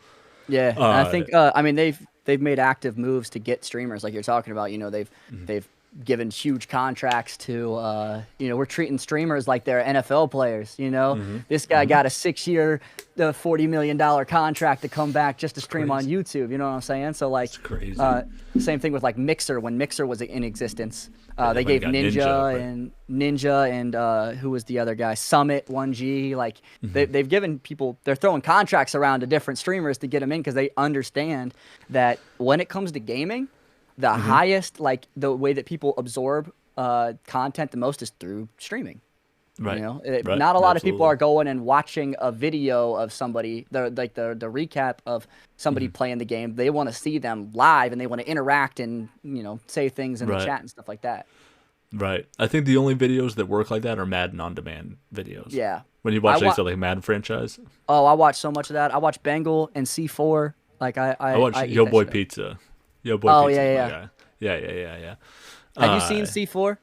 Yeah, and I Uh, think I mean they've made active moves to get streamers like you're talking about. You know, they've given huge contracts to you know, we're treating streamers like they're NFL players. You know, mm-hmm, this guy got a 6-year, $40 million contract to come back just to it's stream on crazy. YouTube. You know what I'm saying? So like, It's crazy. uh, same thing with like Mixer. When Mixer was in existence, And they then when you gave got Ninja, Ninja and who was the other guy? Summit 1G. Like right? they've given people, they're throwing contracts around to different streamers to get them in because they understand that when it comes to gaming, the highest, like the way that people absorb content the most is through streaming. You Right, know, right, not a lot of people absolutely. are going and watching a video of somebody, the recap of somebody playing the game. They want to see them live and they want to interact and, you know, say things in the Right, chat and stuff like that. right. I think the only videos that work like that are Madden on demand videos. Yeah. When you I watch, like, want. so, like, Madden franchise, Oh, I watch so much of that. I watch Bengal and C4. Like I watch I eat Yo that Boy shit up. Pizza. Yo Boy Oh Pizza yeah, is yeah, my yeah. guy. Yeah. Have you seen Uh, C4?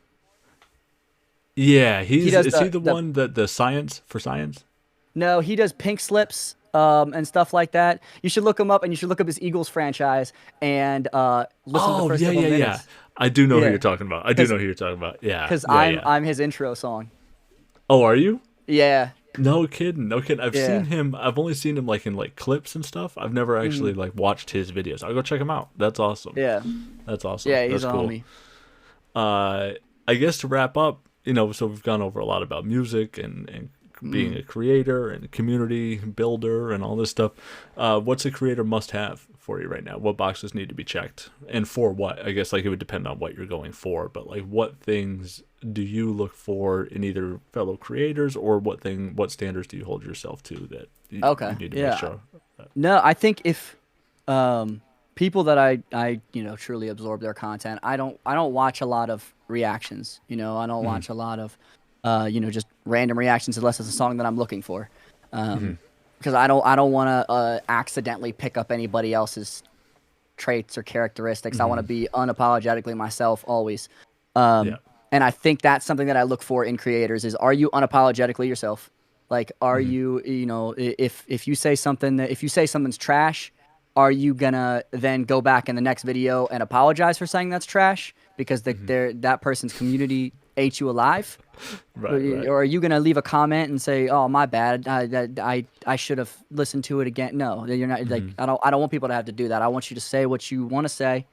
yeah. He He's does is he the the the one that the science for science? No, he does pink slips and stuff like that. You should look him up and you should look up his Eagles franchise and listen to the Oh first yeah, couple yeah, yeah. minutes. I do know who Yeah, you're talking about. I do cause know who you're talking about. Yeah, cause yeah, I'm yeah. I'm his intro song. Oh, are you? Yeah, No kidding, no kidding. I've seen yeah, him. I've only seen him like in like clips and stuff. I've never hmm, actually like watched his videos. I'll go check him out. That's awesome. yeah, That's awesome. yeah. He's That's a cool. homie. Uh, I guess to wrap up, so we've gone over a lot about music and being Mm. a creator and community builder and all this stuff. What's a creator must have for you right now? What boxes need to be checked, and for what? I guess like it would depend on what you're going for, but like what things do you look for in either fellow creators, or what standards do you hold yourself to that you Okay, need to make yeah. sure? No, I think if um, people that I you know truly absorb their content, I don't watch a lot of reactions. You know, I don't Mm-hmm, watch a lot of you know, just random reactions unless it's a song that I'm looking for. mm-hmm, Because I don't want to accidentally pick up anybody else's traits or characteristics. I want mm-hmm. to be unapologetically myself always. Yeah. And I think that's something that I look for in creators is, are you unapologetically yourself? Like, are Mm-hmm, you, you know, if you say something if you say something's trash, are you gonna then go back in the next video and apologize for saying that's trash because mm-hmm. that person's community ate you alive? Or Right. Right. are you gonna leave a comment and say, "Oh, my bad. I should have listened to it again"? No, you're not. Like, Mm-hmm, I don't want people to have to do that. I want you to say what you want to say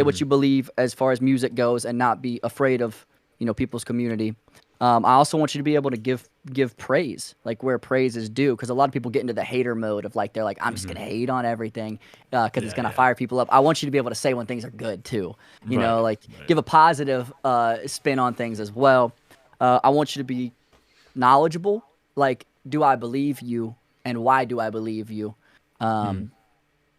what mm-hmm, you believe as far as music goes, and not be afraid of, you know, people's community. I also want you to be able to give praise, like where praise is due, because a lot of people get into the hater mode of like they're like, I'm just mm-hmm. gonna hate on everything because it's Yeah. gonna Yeah. fire people up. I want you to be able to say when things are good too. You know, Right. like Right. give a positive spin on things as well. I want you to be knowledgeable. Like, do I believe you, and why do I believe you? Mm-hmm,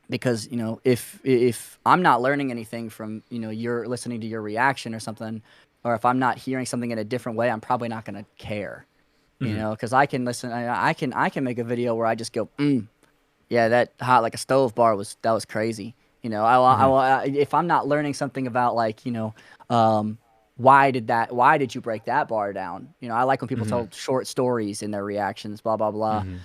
Because, you know, if I'm not learning anything from, you know, you're listening to your reaction or something, or if I'm not hearing something in a different way, I'm probably not gonna care. You mm-hmm. know, because I can listen. I can make a video where I just go, yeah, that hot like a stove bar was crazy. You know, Mm-hmm. if I'm not learning something about, like, you know, why did you break that bar down? You know, I like when people Mm-hmm. tell short stories in their reactions, blah blah blah. Mm-hmm.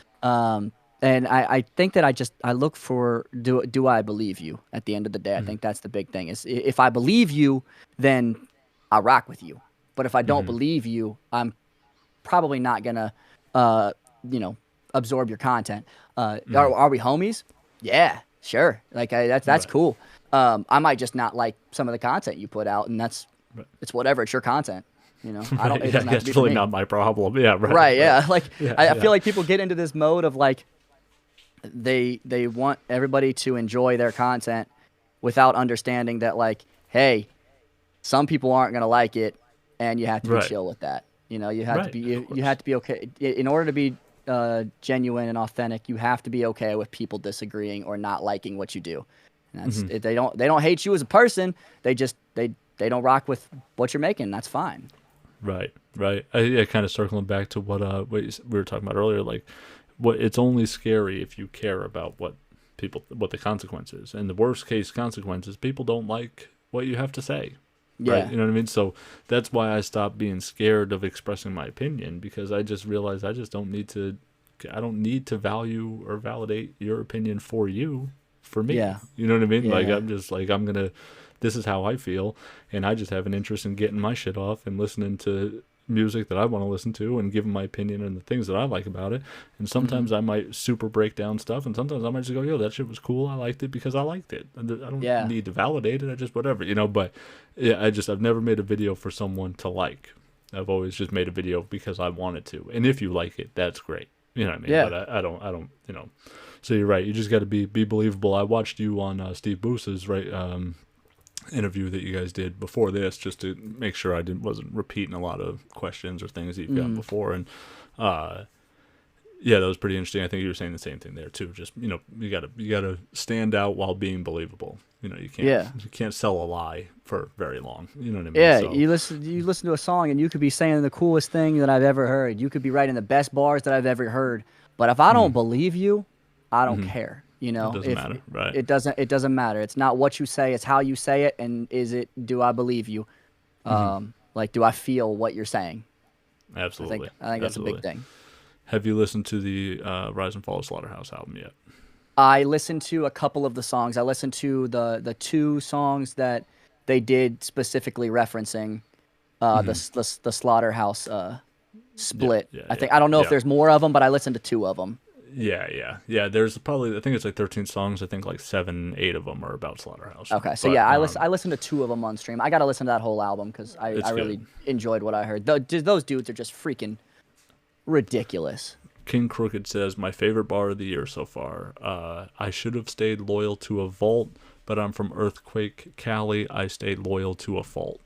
and I think that I look for, do I believe you at the end of the day? I think that's the big thing, is if I believe you, then I rock with you. But if I don't believe you, I'm probably not gonna, uh, you know, absorb your content. Are we homies? Yeah, sure. Like that's Right. cool. I might just not like some of the content you put out, and Right. it's whatever. It's your content. You know, I don't. Right. It Yeah, doesn't have to be it's for really me. not my problem. Yeah, right, Right? right. Yeah. Like Yeah, I yeah. feel like people get into this mode of like they want everybody to enjoy their content without understanding that, like, hey, some people aren't gonna like it, and you have to be Right. chill with that. You know, you have to Right, be of you have course. to be okay in order to be genuine and authentic. You have to be okay with people disagreeing or not liking what you do. And they don't hate you as a person. They just they don't rock with what you're making. That's fine. Right, right. Yeah, kind of circling back to we were talking about earlier, like what it's only scary if you care about what the consequences, and the worst case consequences, people don't like what you have to say, right? Yeah. You know what I mean? So that's why I stopped being scared of expressing my opinion, because I just realized I don't need to value or validate your opinion for you, for me. Yeah. You know what I mean? Like Yeah. I'm just like I'm gonna this is how I feel, and I just have an interest in getting my shit off and listening to music that I want to listen to and giving my opinion and the things that I like about it. And Hmm. sometimes I might super break down stuff, and sometimes I might just go, "Yo, that shit was cool. I liked it because I liked it. I don't Yeah. need to validate it. I just whatever, you know." But yeah, I've never made a video for someone to like. I've always just made a video because I wanted to. And if you like it, that's great. You know what I mean? Yeah. But I don't, you know. So you're right. You just got to be believable. I watched you on Steve Boose's interview that you guys did before this, just to make sure I wasn't repeating a lot of questions or things that you've gotten Hmm. before. And uh, yeah, that was pretty interesting. I think you were saying the same thing there too. Just you gotta stand out while being believable. You know, Yeah. you can't sell a lie for very long. You know what I mean? Yeah, So you listen to a song and you could be saying the coolest thing that I've ever heard. You could be writing the best bars that I've ever heard. But if I don't believe you, I don't care. You it know, doesn't if matter, right? it doesn't matter. It's not what you say, it's how you say it, and do I believe you? Like, do I feel what you're saying? I think Absolutely, I think that's a big absolutely. thing. Have you listened to the Rise and Fall of Slaughterhouse album yet? I listened to a couple of the songs. I listened to the two songs that they did specifically referencing the slaughterhouse Yeah, split. yeah, I yeah, think I don't know if yeah. there's more of them, but I listened to two of them. Yeah, yeah, yeah. There's probably I think it's like 13 songs. I think like 7, 8 of them are about Slaughterhouse. Okay, so But yeah, I listened to two of them on stream. I got to listen to that whole album because I it's really good. enjoyed what I heard. Those dudes are just freaking ridiculous. King Crooked says my favorite bar of the year so far. I should have stayed loyal to a vault, but I'm from Earthquake Cali. I stayed loyal to a fault.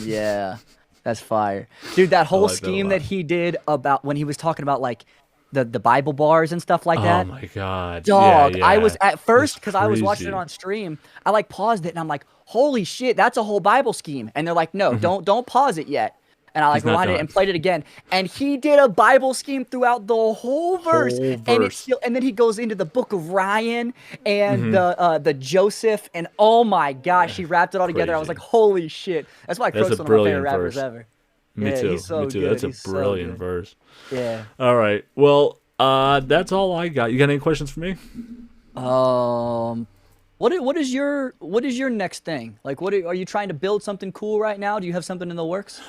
Yeah, that's fire, dude. That I whole like that a scheme that lot. he did about when he was talking about like the Bible bars and stuff like Oh that. my god. Yeah, Dog, I was yeah. at It's first because I was watching it crazy. on stream. I like paused it and I'm like, "Holy shit, that's a whole Bible scheme!" And they're like, "No, don't pause it yet." And I like He's not rewinded it done. and played it again, and he did a Bible scheme throughout the whole verse, Whole and it's verse. still. And then he goes into the Book of Ryan and the Joseph, and oh my gosh, he wrapped it all together. I was like, Crazy. "Holy shit!" That's why That's a Crook's one of my favorite brilliant rappers verse. ever. Me Yeah, he's too. Me so too. good. That's a He's so brilliant good. verse. Yeah. All right. Well, that's all I got. You got any questions for me? Um, what is your next thing? Like, are you trying to build something cool right now? Do you have something in the works,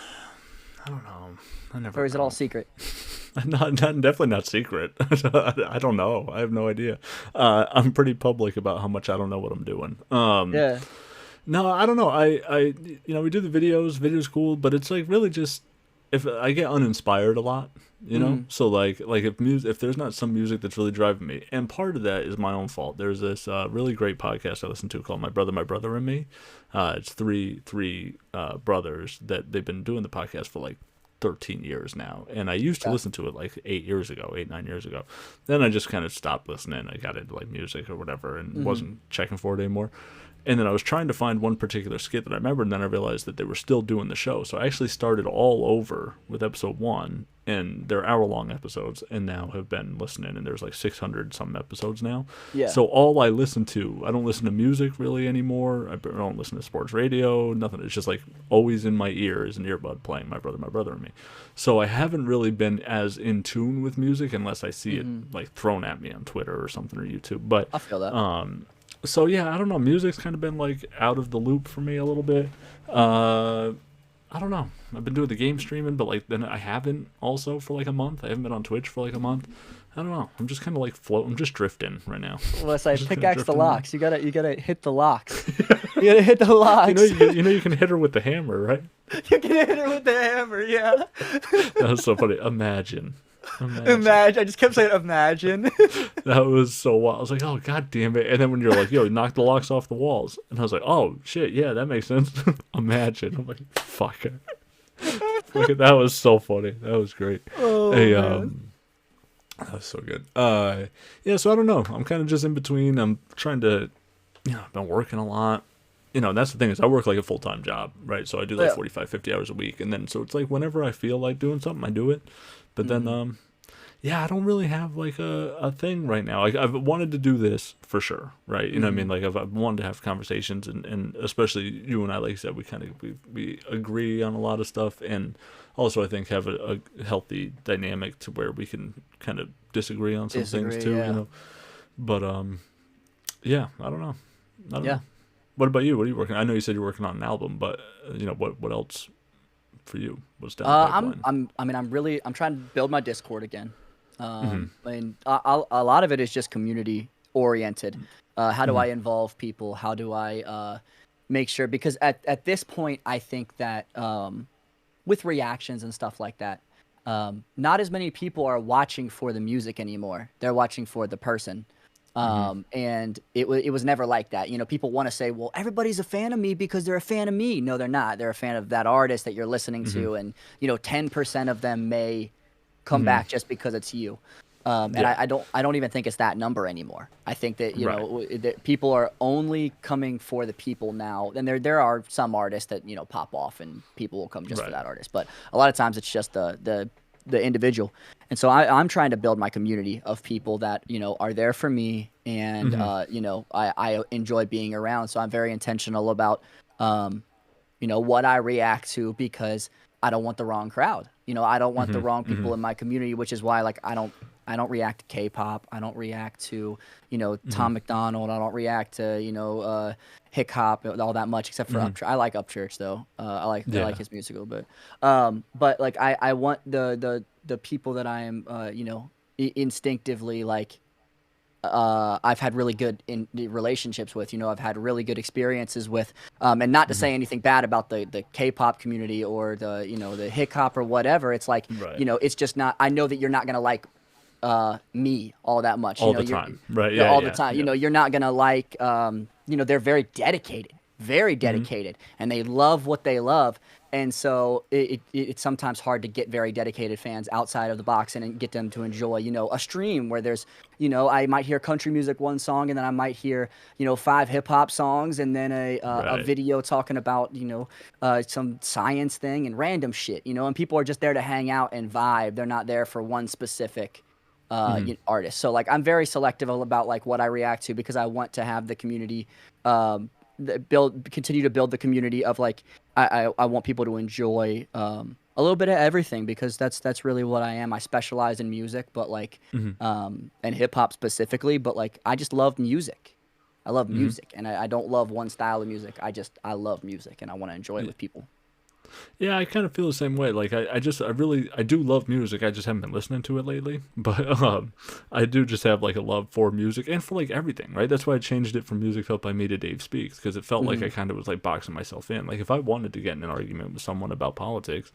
I don't know. I never or is it all know. secret? Definitely not secret. I don't know. I have no idea. I'm pretty public about how much I don't know what I'm doing. Yeah. No, I don't know. We do the videos. Videos cool, but it's like really just if I get uninspired a lot, you know. Mm. So like if there's not some music that's really driving me, and part of that is my own fault. There's this really great podcast I listen to called My Brother, and Me. It's three brothers that they've been doing the podcast for like 13 years now, and I used to Okay. listen to it like 8, 9 years ago. Then I just kind of stopped listening. I got into like music or whatever and Hmm. wasn't checking for it anymore. And then I was trying to find one particular skit that I remembered, and then I realized that they were still doing the show. So I actually started all over with episode 1, and they're hour-long episodes, and now have been listening, and there's like 600-some episodes now. Yeah. So all I listen to, I don't listen to music really anymore. I don't listen to sports radio, nothing. It's just like always in my ear is an earbud playing My Brother, and Me. So I haven't really been as in tune with music unless I see it like thrown at me on Twitter or something or YouTube. But I feel that. So yeah, I don't know. Music's kind of been like out of the loop for me a little bit. I don't know. I've been doing the game streaming, but like then I haven't also for like a month. I haven't been on Twitch for like a month. I don't know. I'm just kind of like floating. I'm just drifting right now. Well, it's like pickaxe the locks. You gotta hit the locks. You gotta hit the locks. You can hit her with the hammer, right? You can hit her with the hammer. Yeah. That was so funny. Imagine. I just kept saying imagine. That was so wild. I was like, oh god damn it. And then when you're like, yo, knock the locks off the walls, and I was like, oh shit, yeah, that makes sense. Imagine. I'm like, fuck it. That was so funny. That was great. Oh, man. That was so good. Yeah, so I don't know. I'm kind of just in between. I'm trying to, I've been working a lot. That's the thing is I work like a full-time job, right? So I do like 45, 50 hours a week. And then, so it's like whenever I feel like doing something, I do it. But then, I don't really have like a thing right now. Like I've wanted to do this for sure, right? You know what I mean? Like I've wanted to have conversations, and especially you and I, like I said, we agree on a lot of stuff, and also I think have a healthy dynamic to where we can kind of disagree on some things too, But yeah, I don't know. Know. What about you? What are you working on? I know you said you're working on an album, but what else for you? What's down the pipeline? I'm trying to build my Discord again. And a lot of it is just community oriented. How do I involve people? How do I make sure? Because at this point, I think that with reactions and stuff like that, not as many people are watching for the music anymore. They're watching for the person. And it was never like that. People want to say, well, everybody's a fan of me because they're a fan of me. No, they're not. They're a fan of that artist that you're listening to. And, 10% of them may come back just because it's you. And I don't even think it's that number anymore. I think that, that people are only coming for the people now. And there are some artists that, pop off and people will come just for that artist. But a lot of times it's just the individual. And so I'm trying to build my community of people that, are there for me and, I enjoy being around. So I'm very intentional about, what I react to because I don't want the wrong crowd. I don't want the wrong people in my community, which is why, like, I don't react to K-pop. I don't react to, Tom McDonald. I don't react to, hip hop all that much, except for Upchurch. I like Upchurch though. I like his music a little bit. But like I want the people that I am, instinctively like. I've had really good relationships with, I've had really good experiences with, and not to say anything bad about the K-pop community or the hip hop or whatever. It's like, it's just not. I know that you're not gonna like me all that much all the time, right? Yeah, all the time. You're not gonna like. They're very dedicated, and they love what they love. And so it's sometimes hard to get very dedicated fans outside of the box and get them to enjoy, a stream where there's, I might hear country music one song and then I might hear, 5 hip hop songs and then a video talking about, some science thing and random shit, and people are just there to hang out and vibe. They're not there for one specific artist. So like I'm very selective about like what I react to because I want to have the community continue to build the community of like I want people to enjoy a little bit of everything because that's really what I am. I specialize in music, but like and hip hop specifically, but like I just love music. I love music, and I don't love one style of music. I love music, and I want to enjoy it with people. Yeah, I kind of feel the same way. Like I do love music. I just haven't been listening to it lately. But I do just have like a love for music and for like everything, right? That's why I changed it from Music Felt by Me to Dave Speaks because it felt like I kind of was like boxing myself in. Like if I wanted to get in an argument with someone about politics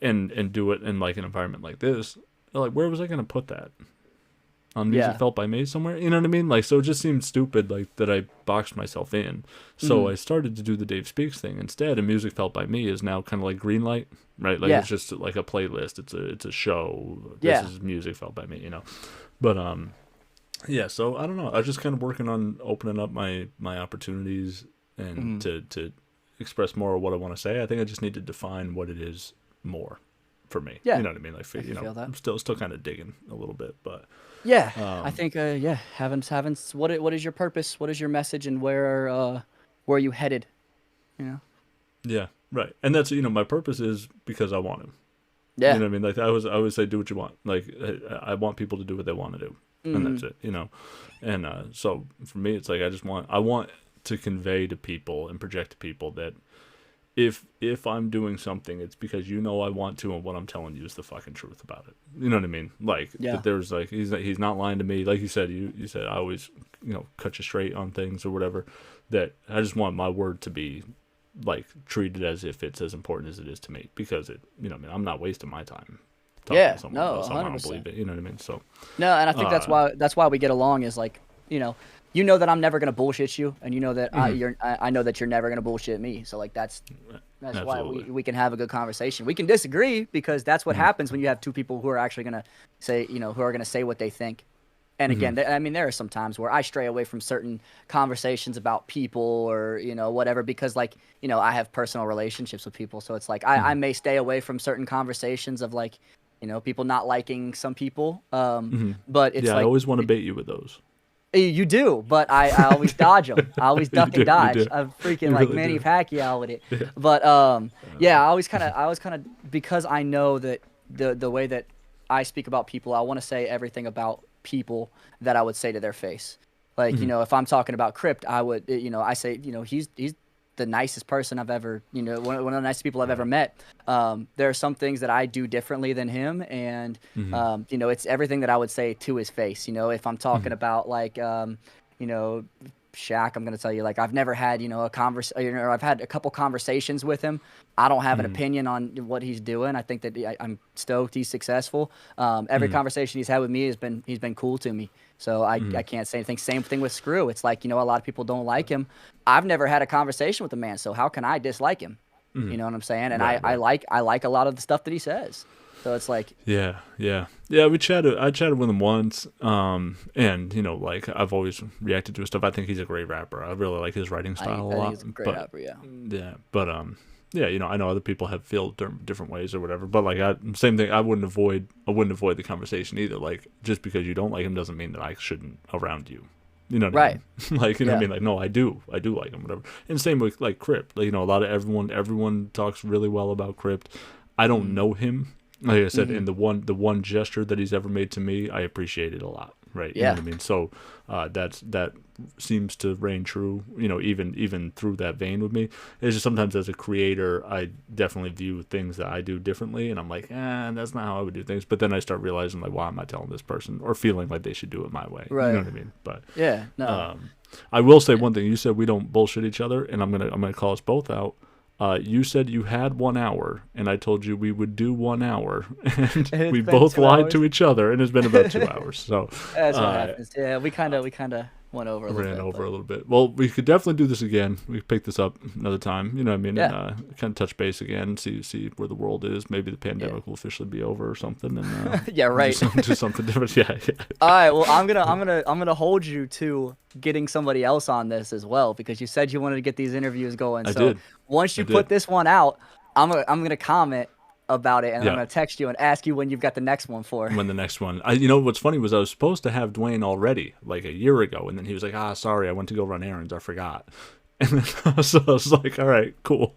and do it in like an environment like this, like where was I going to put that? On Music Felt by Me somewhere, you know what I mean? Like, so it just seemed stupid, like, that I boxed myself in. So I started to do the Dave Speaks thing instead, and Music Felt by Me is now kind of like Greenlight, right? Like, it's just like a playlist. It's a show. This is Music Felt by Me, But, Yeah, so I don't know. I was just kind of working on opening up my opportunities and to express more of what I want to say. I think I just need to define what it is more for me. Yeah, You know what I mean? Like, I can feel that. I'm still kind of digging a little bit, but Yeah, I think having what is your purpose? What is your message, and where are you headed? You know. yeah, right. And that's my purpose is because I want to. You Yeah. know what I mean? Like I always say, do what you want. Like I want people to do what they want to do, and that's it. And so for me, it's like I want to convey to people and project to people that if I'm doing something, it's because I want to, and what I'm telling you is the fucking truth about it. You know what I mean? Like that there's like he's not lying to me. Like you said, you said I always cut you straight on things or whatever. That I just want my word to be like treated as if it's as important as it is to me, because I'm not wasting my time talking to someone about something I don't believe it. You know what I mean? So no, and I think that's why we get along is like, that I'm never gonna bullshit you, and that I know that you're never gonna bullshit me. So like that's why we can have a good conversation. We can disagree because that's what happens when you have two people who are actually gonna say who are gonna say what they think. And again, I mean, there are some times where I stray away from certain conversations about people or, whatever, because like, I have personal relationships with people. So it's like, I may stay away from certain conversations of like, people not liking some people. But it's like, I always want to bait you with those. You do, but I always dodge them. I always duck and dodge. I'm freaking like really Manny do. Pacquiao with it. Yeah. But I always kind of because I know that the way that I speak about people, I want to say everything about people that I would say to their face. Like, if I'm talking about Crypt, I would, I say, he's the nicest person I've ever, one of the nicest people I've ever met. There are some things that I do differently than him. And, it's everything that I would say to his face. If I'm talking about like, Shaq, I'm going to tell you, like, I've never had, a conversation, or I've had a couple conversations with him. I don't have an opinion on what he's doing. I think that I'm stoked he's successful. Every conversation he's had with me he's been cool to me. So I can't say anything. Same thing with Screw. It's like, a lot of people don't like him. I've never had a conversation with the man, so how can I dislike him? You know what I'm saying? And right. I like a lot of the stuff that he says. So it's like yeah. I chatted with him once, and like I've always reacted to his stuff. I think he's a great rapper. I really like his writing style a lot. He's a great rapper, yeah. Yeah, but I know other people feel different ways or whatever. But like same thing. I wouldn't avoid the conversation either. Like just because you don't like him doesn't mean that I shouldn't around you. You know what I mean? Like, what I mean? Like, no, I do like him, whatever. And same with like Crypt. Like, a lot of everyone talks really well about Crypt. I don't know him. Like I said, in the one gesture that he's ever made to me, I appreciate it a lot, right? You know what I mean? So that seems to reign true, even through that vein with me. It's just sometimes as a creator, I definitely view things that I do differently, and I'm like, that's not how I would do things. But then I start realizing, like, why am I telling this person, or feeling like they should do it my way? Right. You know what I mean? But yeah, no. I will say one thing. You said we don't bullshit each other, and I'm gonna call us both out. You said you had 1 hour, and I told you we would do 1 hour, and we both lied to each other, and it's been about 2 hours. So that's what happens. Yeah, we kind of went over a little bit. Well, we could definitely do this again. We could pick this up another time. You know what I mean? Yeah. And kind of touch base again, see where the world is. Maybe the pandemic will officially be over or something. And yeah, right. Do something different. Yeah. All right. Well, I'm gonna hold you to getting somebody else on this as well, because you said you wanted to get these interviews going. I did. Once you put this one out, I'm gonna comment about it, and I'm gonna text you and ask you when you've got the next one for. When the next one, what's funny was I was supposed to have Dwayne already like a year ago, and then he was like, sorry, I went to go run errands, I forgot. And then, so I was like, all right, cool.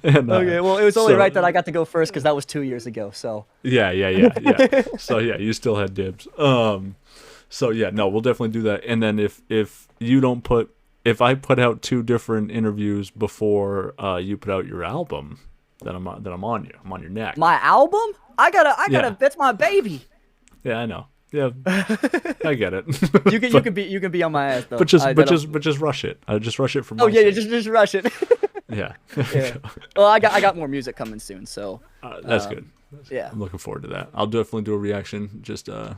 And, okay, well, it was only right that I got to go first because that was 2 years ago. So yeah. So yeah, you still had dibs. So yeah, no, we'll definitely do that. And then if I put out 2 different interviews before you put out your album, then I'm on you. I'm on your neck. My album? I gotta. That's my baby. Yeah, I know. Yeah, I get it. you can be on my ass though. But just rush it. Just rush it for. Oh yeah, just rush it. Yeah. Well, I got more music coming soon, so. That's good. Yeah. I'm looking forward to that. I'll definitely do a reaction. Just you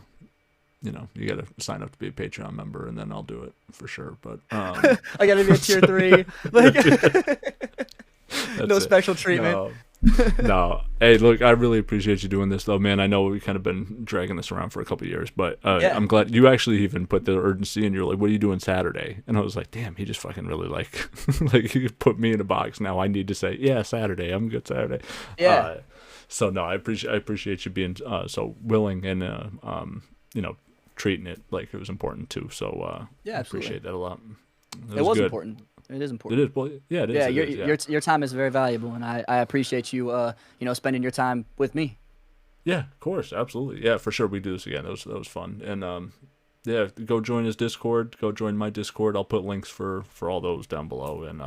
gotta sign up to be a Patreon member, and then I'll do it for sure. But I gotta be a tier 3. Like. No special treatment. No, hey, look, I really appreciate you doing this, though, man. I know we've kind of been dragging this around for a couple of years, but Yeah. I'm glad you actually even put the urgency, and you're like, "What are you doing Saturday?" And I was like, "Damn, he just fucking really like, like he put me in a box." Now I need to say, "Yeah, Saturday. I'm good Saturday." Yeah. So no, I appreciate you being so willing and you know, treating it like it was important too. So Yeah, I absolutely. appreciate that a lot. It was good. important. It is It important. is. Well, yeah, it is. Yeah, It is, yeah. your time is very valuable, and I appreciate you spending your time with me. Yeah, of course, absolutely. Yeah, for sure. We do this again. That was fun. And yeah, go join his Discord. Go join my Discord. I'll put links for all those down below. And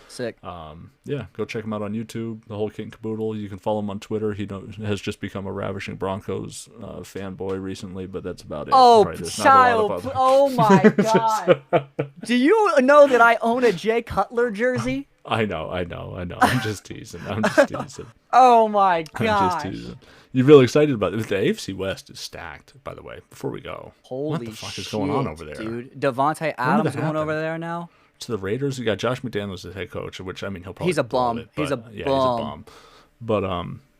Sick. yeah, go check him out on YouTube. The whole kit and caboodle. You can follow him on Twitter. He has just become a ravishing Broncos fanboy recently, but that's about it. Oh, Right? There's child! not a lot of Oh my God! Do you know that I own a Jay Cutler jersey? I know. I'm just teasing. I'm just teasing. Oh my I'm just gosh! teasing. You're really excited about it. The AFC West is stacked, by the way, before we go. Holy what the fuck is going on shit, over there? dude? Devontae Adams going over there now? To the Raiders, you got Josh McDaniels as head coach, which I mean he'll probably He's a bum. it, He's a yeah, bum. he's a bum. But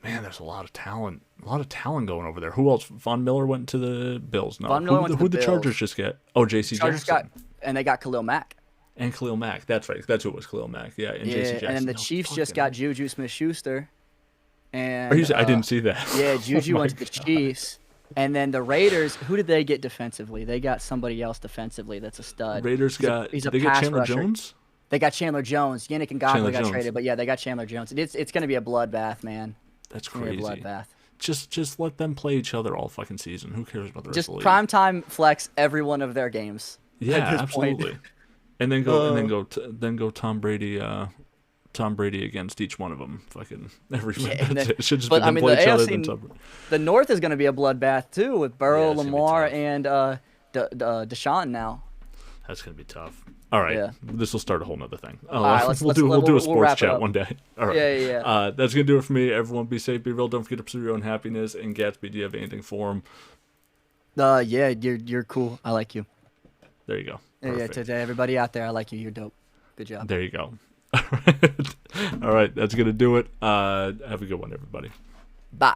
man, there's a lot of talent going over there. Who else? Von Miller went to the Bills. No, Von Miller went to who the the Chargers just get? Oh, J.C. Jackson. And they got Khalil Mack. And Khalil Mack. That's right. That's who it was. Khalil Mack. Yeah, and J.C. Jackson. And then the Chiefs just got Juju Smith-Schuster. And I didn't see that. Yeah, Juju Oh went to the Chiefs. And then the Raiders, who did they get defensively? They got somebody else defensively that's a stud. Raiders He's a they get pass Chandler rusher. Jones? They got Chandler Jones. Yannick Ngakoue got Jones. traded, but yeah, they got Chandler Jones. It's going to be a bloodbath, man. That's It's gonna be a crazy. bloodbath. Just let them play each other all fucking season. Who cares about the rest Just of the league? primetime flex every one of their games. Yeah, at this point. absolutely. And then go Tom Brady. Tom Brady against each one of them. Fucking every. It should just be them play each other. Then Tom Brady. The North is going to be a bloodbath too, with Burrow, Yeah, it's gonna be Lamar, tough. and Deshaun now. That's gonna be tough. All right, Yeah. this will start a whole nother thing. Oh, All right, we'll do a we'll sports wrap it chat up. one day. All right. Yeah. That's gonna do it for me. Everyone, be safe, be real. Don't forget to pursue your own happiness. And Gatsby, do you have anything for him? Yeah, you're cool. I like you. There you go. Yeah, Perfect. to everybody out there, I like you. You're dope. Good job. There you go. All right, that's gonna do it. Have a good one, everybody. Bye.